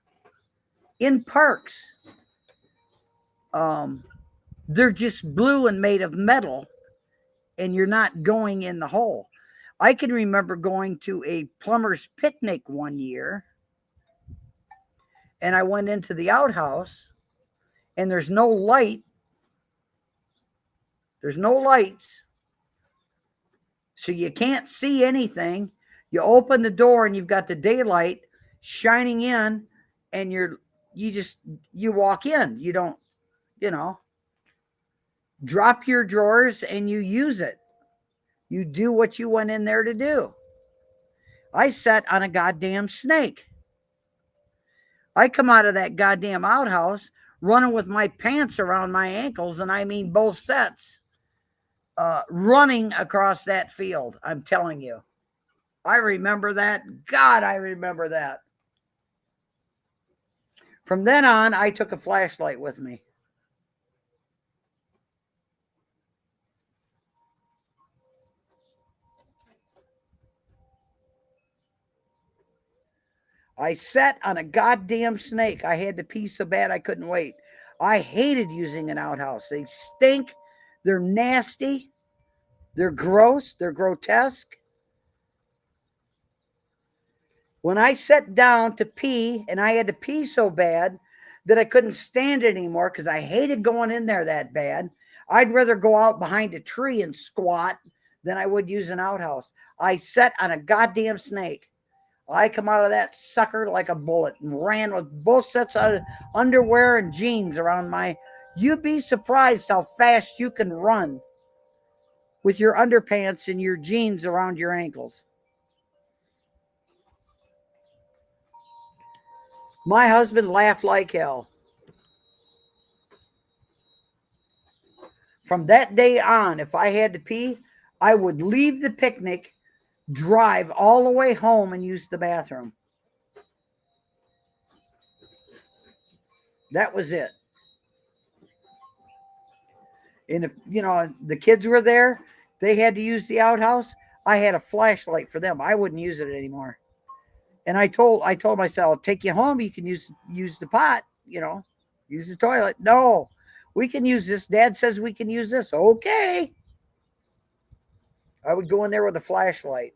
in parks. They're just blue and made of metal, and you're not going in the hole. I can remember going to a plumber's picnic one year, and I went into the outhouse, and there's no light. There's no lights. So you can't see anything. You open the door and you've got the daylight shining in, and you walk in. You don't, drop your drawers and you use it. You do what you went in there to do. I sat on a goddamn snake. I come out of that goddamn outhouse running with my pants around my ankles, and I mean both sets, running across that field. I'm telling you. I remember that. God, I remember that. From then on, I took a flashlight with me. I sat on a goddamn snake. I had to pee so bad I couldn't wait. I hated using an outhouse. They stink. They're nasty. They're gross. They're grotesque. When I sat down to pee, and I had to pee so bad that I couldn't stand it anymore because I hated going in there that bad, I'd rather go out behind a tree and squat than I would use an outhouse. I sat on a goddamn snake. I come out of that sucker like a bullet and ran with both sets of underwear and jeans around my... You'd be surprised how fast you can run with your underpants and your jeans around your ankles. My husband laughed like hell. From that day on, if I had to pee, I would leave the picnic, drive all the way home, and use the bathroom. That was it. And if, the kids were there, they had to use the outhouse. I had a flashlight for them. I wouldn't use it anymore. And I told myself, I'll take you home. You can use the pot, use the toilet. No, we can use this. Dad says we can use this. Okay. I would go in there with a flashlight,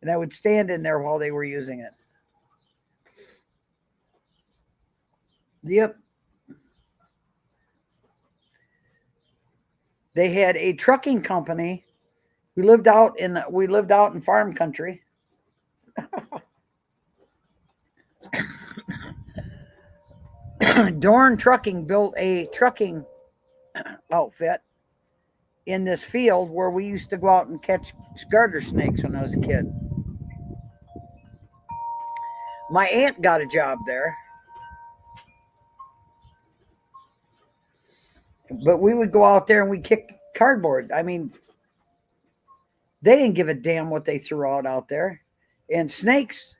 and I would stand in there while they were using it. Yep. They had a trucking company. We lived out in farm country. Dorn Trucking built a trucking outfit in this field where we used to go out and catch garter snakes when I was a kid. My aunt got a job there. But we would go out there and we'd kick cardboard. I mean, they didn't give a damn what they threw out there. And snakes,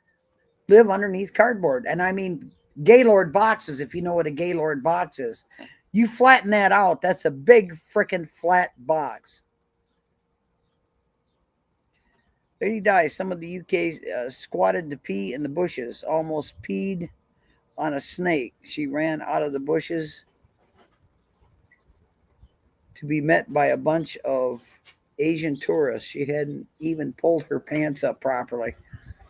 live underneath cardboard. And I mean, Gaylord boxes, if you know what a Gaylord box is, you flatten that out. That's a big freaking flat box. Lady dies. Some of the UK squatted to pee in the bushes, almost peed on a snake. She ran out of the bushes to be met by a bunch of Asian tourists. She hadn't even pulled her pants up properly.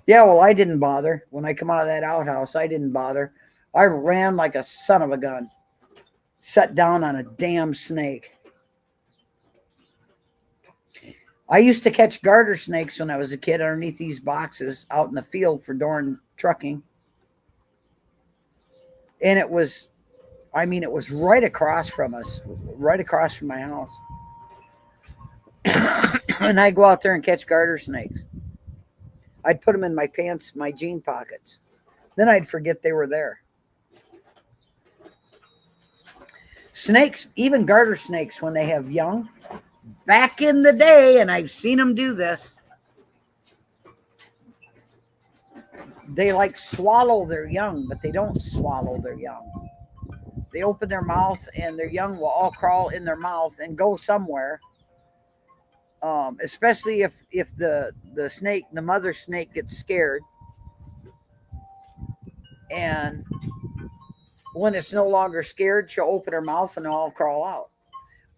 Yeah, well, I didn't bother. When I come out of that outhouse, I didn't bother. I ran like a son of a gun. Sat down on a damn snake. I used to catch garter snakes when I was a kid underneath these boxes out in the field for Dorn trucking. And it was right across from us, right across from my house. And I'd go out there and catch garter snakes. I'd put them in my pants, my jean pockets. Then I'd forget they were there. Snakes, even garter snakes, when they have young, back in the day, and I've seen them do this, they like swallow their young, but they don't swallow their young. They open their mouth and their young will all crawl in their mouth and go somewhere. Especially if the snake, the mother snake, gets scared. And when it's no longer scared, she'll open her mouth and all crawl out.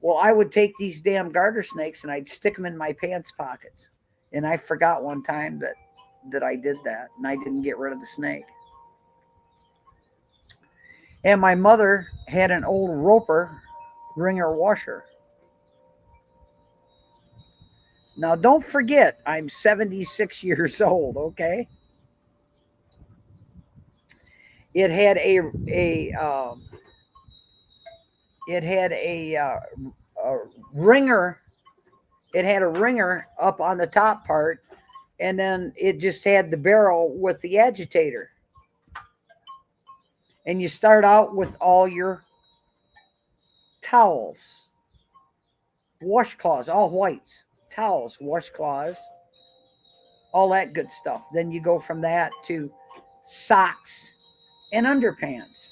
Well, I would take these damn garter snakes and I'd stick them in my pants pockets. And I forgot one time that I did that and I didn't get rid of the snake. And my mother had an old Roper wringer washer. Now, don't forget, I'm 76 years old, okay? It had a ringer. It had a ringer up on the top part, and then it just had the barrel with the agitator. And you start out with all your towels, washcloths, all whites, towels, washcloths, all that good stuff. Then you go from that to socks and underpants.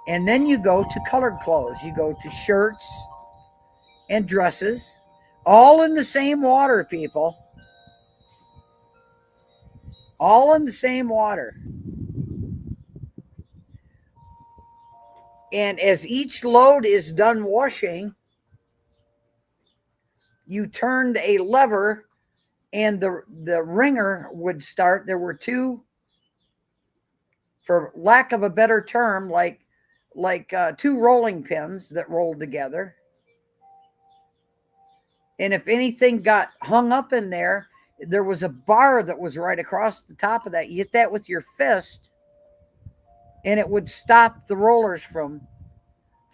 And then you go to colored clothes. You go to shirts and dresses, all in the same water, people. All in the same water. And as each load is done washing, you turned a lever and the wringer would start. There were two, for lack of a better term, like two rolling pins that rolled together. And if anything got hung up in there, there was a bar that was right across the top of that. You hit that with your fist, and it would stop the rollers from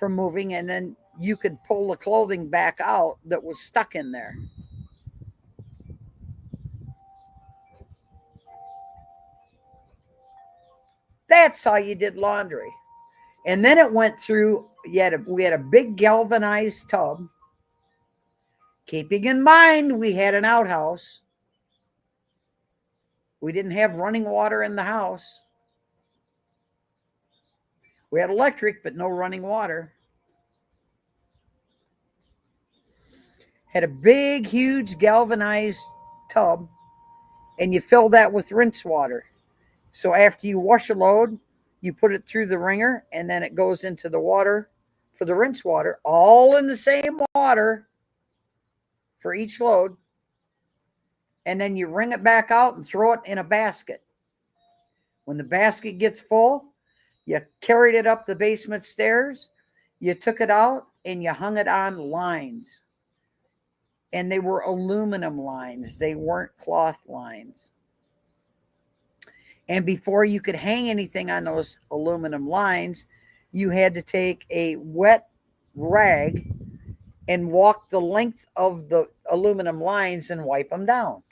moving, and then you could pull the clothing back out that was stuck in there. That's how you did laundry. And then it went through, we had a big galvanized tub. Keeping in mind, we had an outhouse. We didn't have running water in the house. We had electric, but no running water. Had a big, huge galvanized tub, and you fill that with rinse water. So after you wash a load, you put it through the wringer, and then it goes into the water for the rinse water, all in the same water for each load. And then you wring it back out and throw it in a basket. When the basket gets full, you carried it up the basement stairs, you took it out, and you hung it on lines. And they were aluminum lines. They weren't cloth lines. And before you could hang anything on those aluminum lines, you had to take a wet rag and walk the length of the aluminum lines and wipe them down.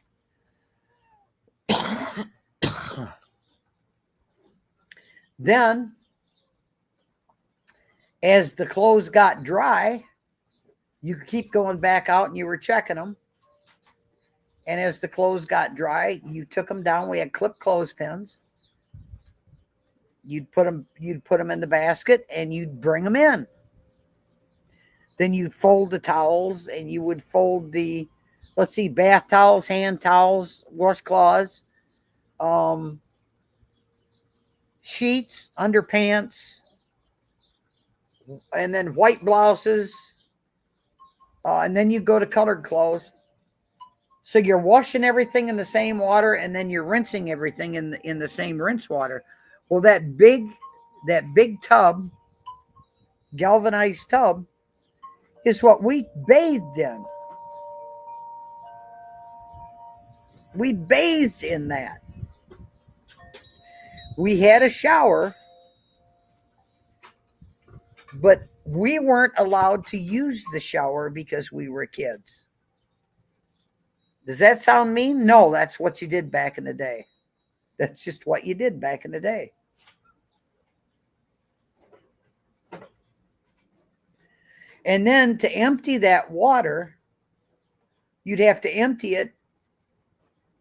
Then, as the clothes got dry, you could keep going back out and you were checking them. And as the clothes got dry, you took them down. We had clip clothespins. You'd put them in the basket and you'd bring them in. Then you'd fold the towels and you would fold the, let's see, bath towels, hand towels, washcloths, sheets, underpants, and then white blouses. And then you go to colored clothes. So you're washing everything in the same water, and then you're rinsing everything in the same rinse water. Well, that big tub, galvanized tub, is what we bathed in. We bathed in that. We had a shower, but we weren't allowed to use the shower because we were kids. Does that sound mean? No, that's what you did back in the day. That's just what you did back in the day. And then to empty that water, you'd have to empty it.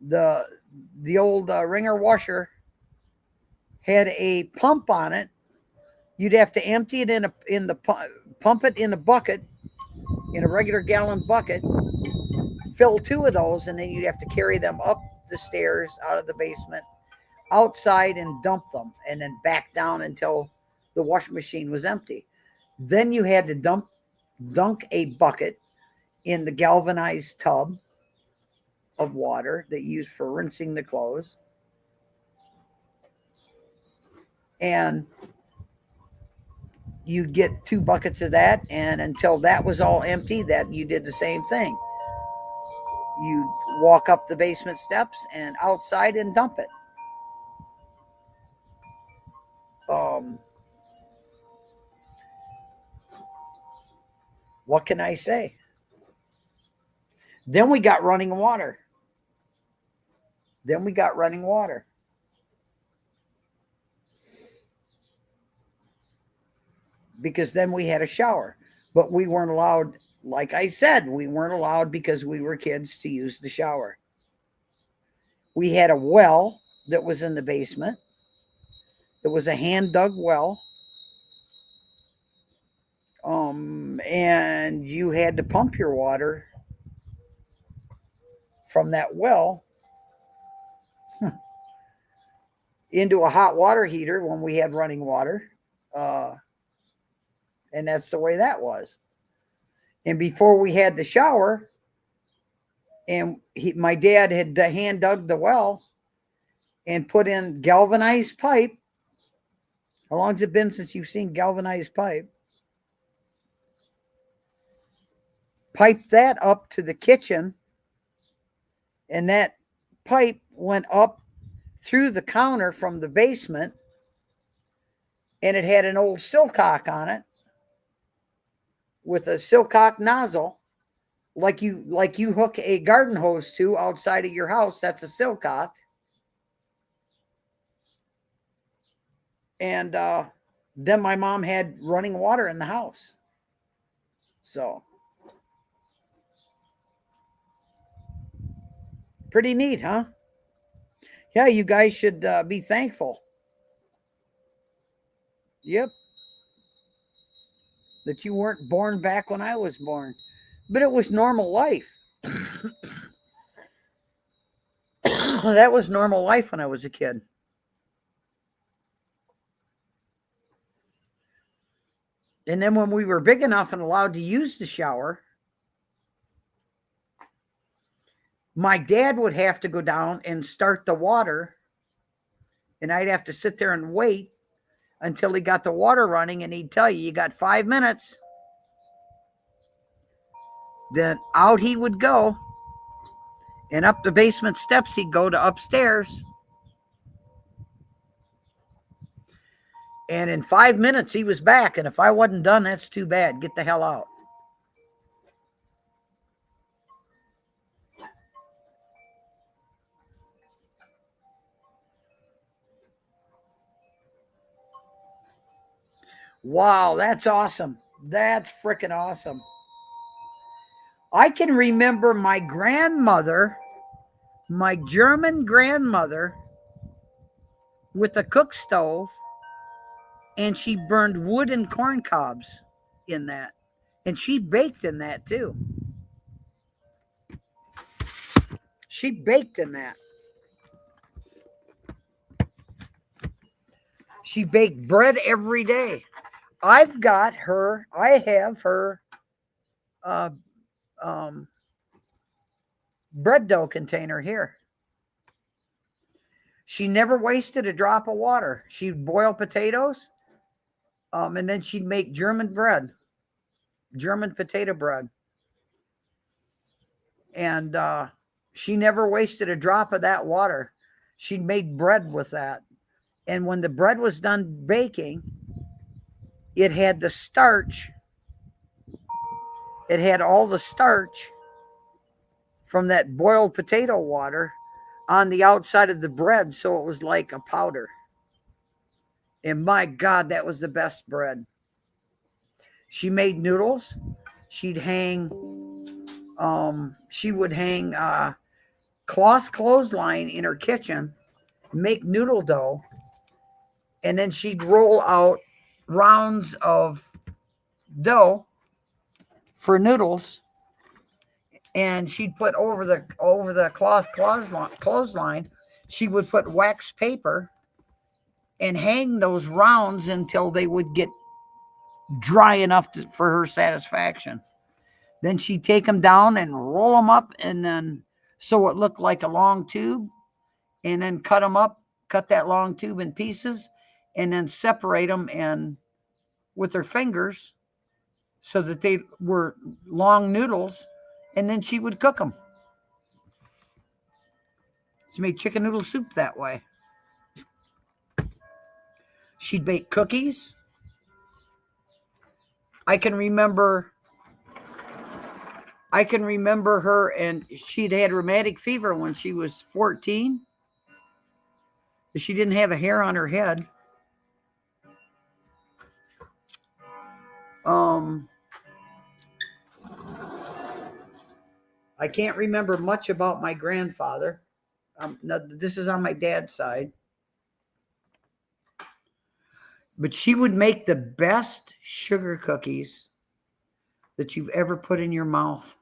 The old Ringer washer had a pump on it. You'd have to empty it pump it in a bucket, in a regular gallon bucket, fill 2 of those, and then you'd have to carry them up the stairs out of the basement, outside, and dump them, and then back down until the washing machine was empty. Then you had to dunk a bucket in the galvanized tub of water that you used for rinsing the clothes. And you'd get 2 buckets of that, and until that was all empty, that you did the same thing. You'd walk up the basement steps and outside and dump it. What can I say? Then we got running water. Because then we had a shower. But we weren't allowed, like I said, we weren't allowed because we were kids to use the shower. We had a well that was in the basement. It was a hand-dug well. And you had to pump your water from that well into a hot water heater when we had running water. And that's the way that was. And before we had the shower, and my dad had hand dug the well and put in galvanized pipe. How long's it been since you've seen galvanized pipe? Piped that up to the kitchen, and that pipe went up through the counter from the basement, and it had an old silcock on it with a silcock nozzle, like you hook a garden hose to outside of your house. That's a silcock. And then my mom had running water in the house. So pretty neat, huh? Yeah, you guys should be thankful. Yep. That you weren't born back when I was born. But it was normal life. That was normal life when I was a kid. And then when we were big enough and allowed to use the shower, my dad would have to go down and start the water, and I'd have to sit there and wait until he got the water running, and he'd tell you, you got 5 minutes. Then out he would go, and up the basement steps he'd go to upstairs. And in 5 minutes he was back, and if I wasn't done, that's too bad. Get the hell out. Wow, that's awesome. That's freaking awesome. I can remember my grandmother My German grandmother with a cook stove, and she burned wood and corn cobs in that. And she baked in that too. She baked in that. She baked bread every day. I have her uh, bread dough container here. She never wasted a drop of water. She'd boil potatoes, and then she'd make German bread, German potato bread. And she never wasted a drop of that water. She'd made bread with that. And when the bread was done baking, it had the starch. It had all the starch from that boiled potato water on the outside of the bread, so it was like a powder. And my God, that was the best bread. She made noodles. She would hang cloth clothesline in her kitchen, make noodle dough, and then she'd roll out rounds of dough for noodles, and she'd put over the cloth clothesline, she would put wax paper and hang those rounds until they would get dry enough for her satisfaction. Then she'd take them down and roll them up, and then so it looked like a long tube, and then cut them up, cut that long tube in pieces, and then separate them and with her fingers so that they were long noodles, and then she would cook them. She made chicken noodle soup that way. She'd bake cookies. I can remember her, and she'd had rheumatic fever when she was 14. She didn't have a hair on her head. I can't remember much about my grandfather. This is on my dad's side. But she would make the best sugar cookies that you've ever put in your mouth.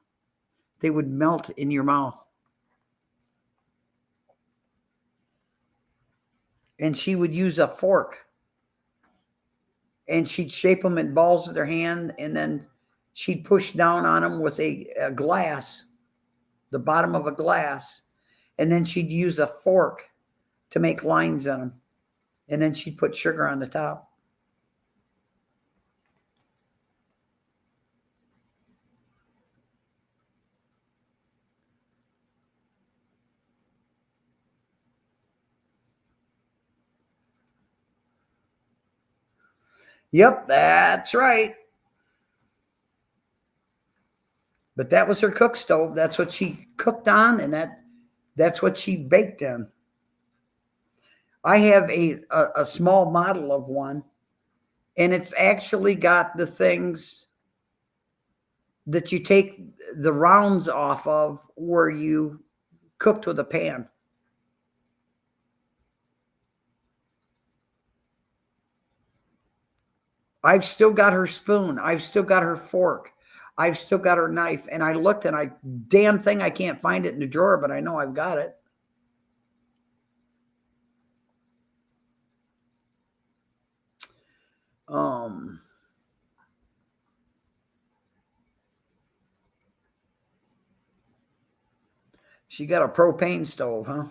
They would melt in your mouth. And she would use a fork. And she'd shape them in balls with her hand, and then she'd push down on them with a glass, the bottom of a glass, and then she'd use a fork to make lines on them. And then she'd put sugar on the top. Yep, that's right. But that was her cook stove. That's what she cooked on, and that's what she baked in. I have a small model of one, and it's actually got the things that you take the rounds off of where you cooked with a pan. I've still got her spoon. I've still got her fork. I've still got her knife. And I looked, and damn thing, I can't find it in the drawer, but I know I've got it. She got a propane stove, huh?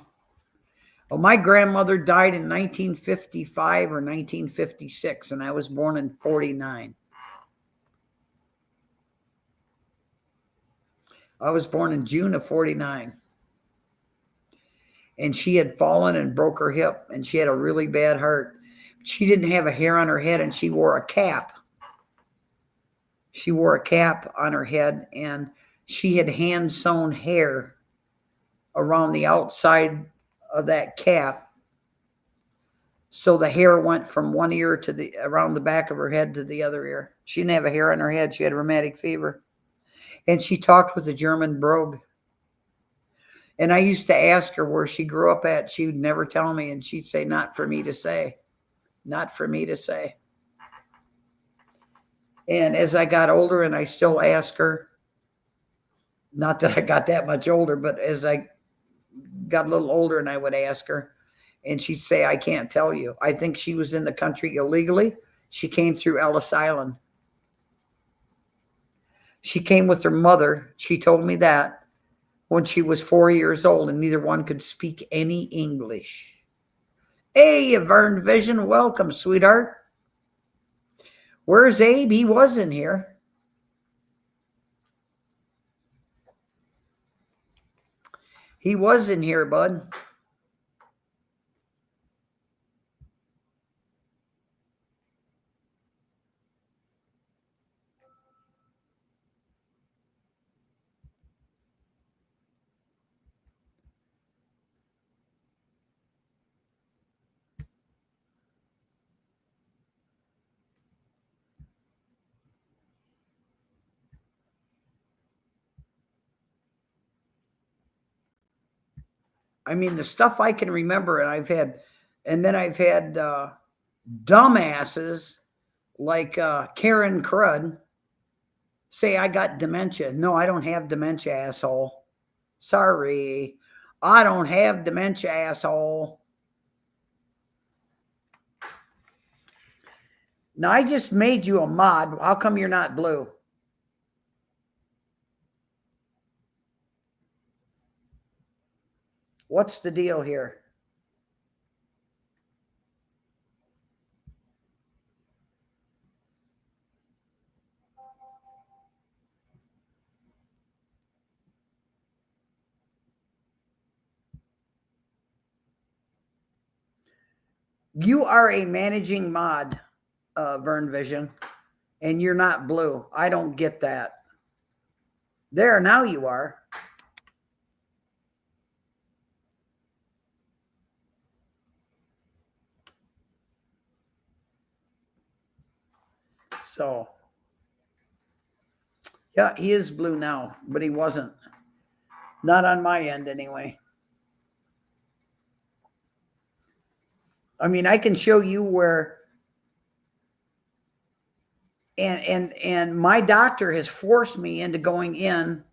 Well, my grandmother died in 1955 or 1956, and I was born in 49. I was born in June of 49. And she had fallen and broke her hip, and she had a really bad heart. She didn't have a hair on her head, and she wore a cap. She wore a cap on her head, and she had hand-sewn hair around the outside of that cap. So the hair went from one ear to around the back of her head to the other ear. She didn't have a hair on her head. She had rheumatic fever. And she talked with a German brogue. And I used to ask her where she grew up at. She would never tell me. And she'd say, not for me to say. Not for me to say. And as I got older, and I still ask her, not that I got that much older, but as I got a little older and I would ask her, and she'd say, I can't tell you. I think she was in the country illegally. She came through Ellis Island. She came with her mother. She told me that when she was 4 years old, and neither one could speak any English. Hey, Vern Vision, welcome, sweetheart. Where's Abe? He was in here. He was in here, bud. I mean, the stuff I can remember, and I've had dumbasses like Karen Crud say I got dementia. No, I don't have dementia, asshole. Sorry. I don't have dementia, asshole. Now, I just made you a mod. How come you're not blue? What's the deal here? You are a managing mod, Vern Vision, and you're not blue. I don't get that. There, now you are. So, yeah, he is blue now, but he wasn't. Not on my end, anyway. I mean, I can show you where, and my doctor has forced me into going in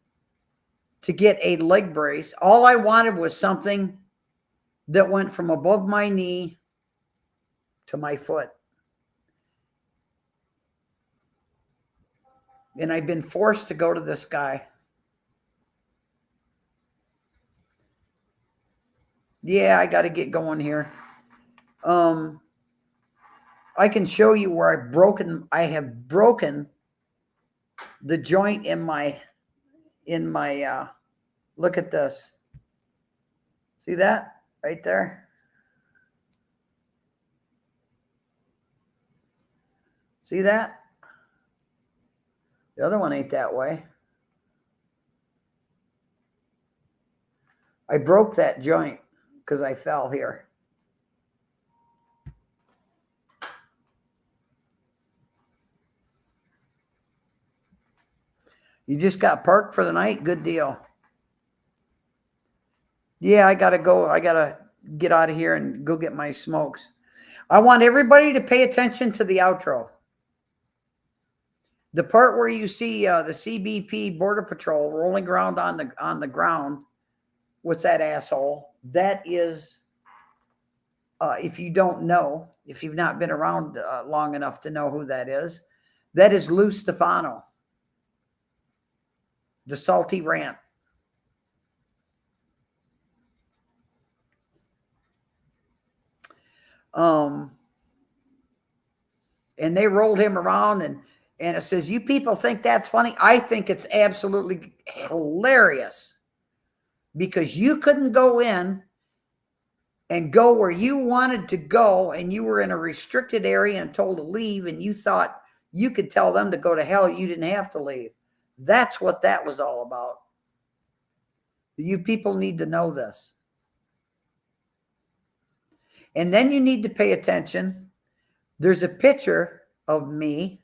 to get a leg brace. All I wanted was something that went from above my knee to my foot. And I've been forced to go to this guy. Yeah, I got to get going here. I can show you where I have broken the joint in my look at this. See that right there? See that? The other one ain't that way. I broke that joint because I fell here. You just got parked for the night? Good deal. Yeah, I got to go. I got to get out of here and go get my smokes. I want everybody to pay attention to the outro. The part where you see the CBP Border Patrol rolling around on the ground with that asshole, that is, if you don't know, if you've not been around long enough to know who that is Lou Stefano, the Salty Rant. And they rolled him around, and it says, you people think that's funny? I think it's absolutely hilarious, because you couldn't go in and go where you wanted to go, and you were in a restricted area and told to leave, and you thought you could tell them to go to hell. You didn't have to leave. That's what that was all about. You people need to know this. And then you need to pay attention. There's a picture of me.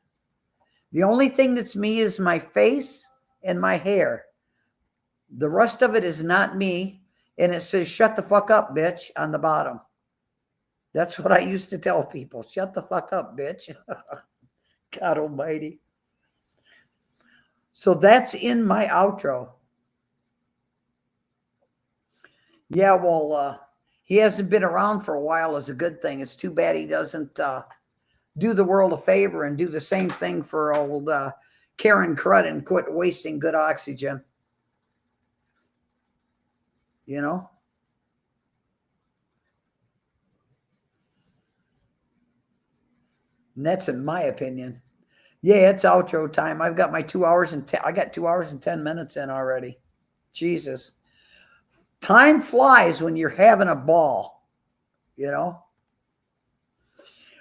The only thing that's me is my face and my hair. The rest of it is not me. and it says, shut the fuck up, bitch, on the bottom. That's what I used to tell people. Shut the fuck up, bitch. God almighty. So that's in my outro. Yeah, well, he hasn't been around for a while is a good thing. It's too bad he doesn't do the world a favor and do the same thing for old Karen Crud and quit wasting good oxygen. You know? And that's in my opinion. Yeah, it's outro time. I've got my 2 hours and I got 2 hours and 10 minutes in already. Jesus. Time flies when you're having a ball, you know?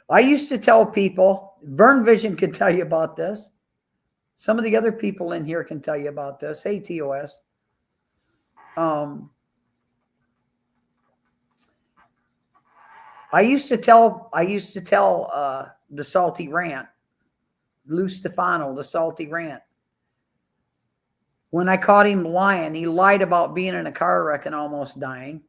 I used to tell people, Vern Vision could tell you about this. Some of the other people in here can tell you about this. Hey, TOS. I used to tell the Salty Rant, Lou Stefano, the Salty Rant. When I caught him lying, he lied about being in a car wreck and almost dying.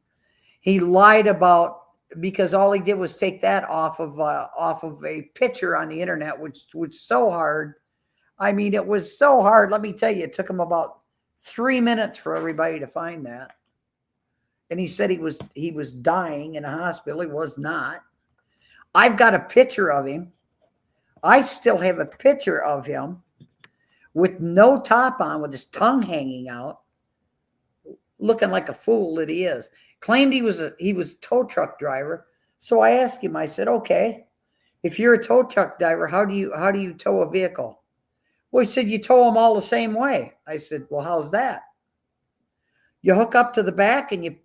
He lied about, because all he did was take that off of a picture on the internet, which was so hard. I mean, it was so hard. Let me tell you, it took him about 3 minutes for everybody to find that. And he said he was dying in a hospital. He was not. I've got a picture of him. I still have a picture of him with no top on, with his tongue hanging out, looking like a fool that he is. Claimed he was a tow truck driver. So I asked him, I said, okay, if you're a tow truck driver, how do you tow a vehicle? Well, he said, you tow them all the same way. I said, well, how's that? You hook up to the back and you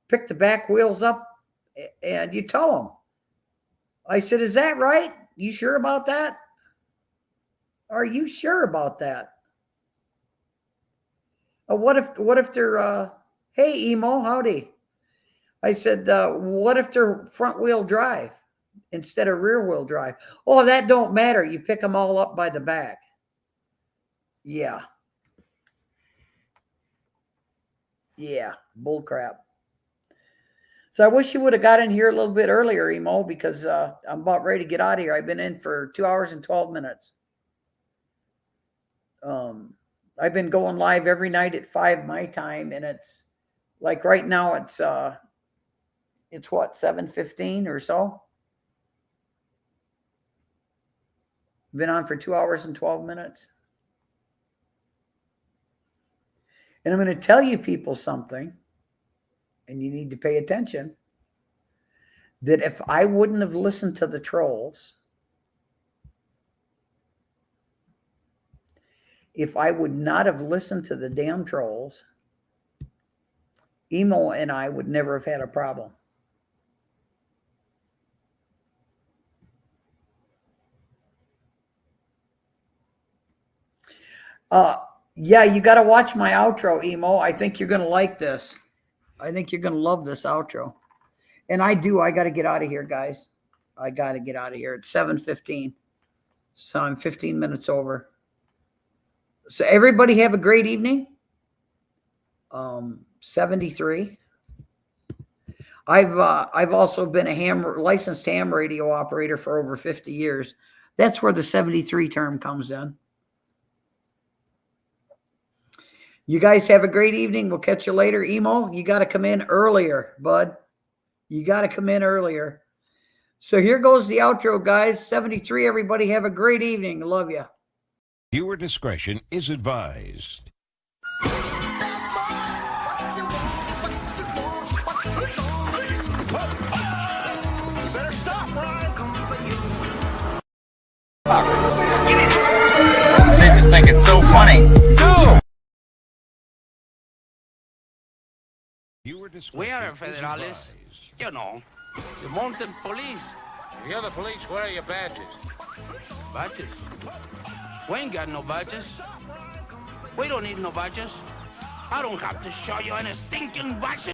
pick the back wheels up and you tow them. I said, is that right? You sure about that? Are you sure about that? What if they're, hey, Emo, howdy. I said, what if they're front wheel drive instead of rear wheel drive? Oh, that don't matter. You pick them all up by the back. Yeah. Yeah, bull crap. So I wish you would have got in here a little bit earlier, Emo, because I'm about ready to get out of here. I've been in for 2 hours and 12 minutes. I've been going live every night at 5 my time, and it's like right now it's what, 7:15 or so. Been on for 2 hours and 12 minutes. And I'm going to tell you people something, and you need to pay attention, that if I wouldn't have listened to the trolls, if I would not have listened to the damn trolls, Emo and I would never have had a problem. Yeah, you got to watch my outro, Emo. I think you're going to like this. I think you're going to love this outro. And I do. I got to get out of here, guys. I got to get out of here. It's 7:15. So I'm 15 minutes over. So everybody have a great evening. 73. I've also been a licensed ham radio operator for over 50 years. That's where the 73 term comes in. You guys have a great evening. We'll catch you later. Emo, you got to come in earlier, bud. You got to come in earlier. So here goes the outro, guys. 73, everybody have a great evening. Love you. Viewer discretion is advised. They just think it's so funny. No! We are federales, you know, the mountain police. If you're the police, where are your badges? Badges? We ain't got no badges. We don't need no badges. I don't have to show you any stinking badges.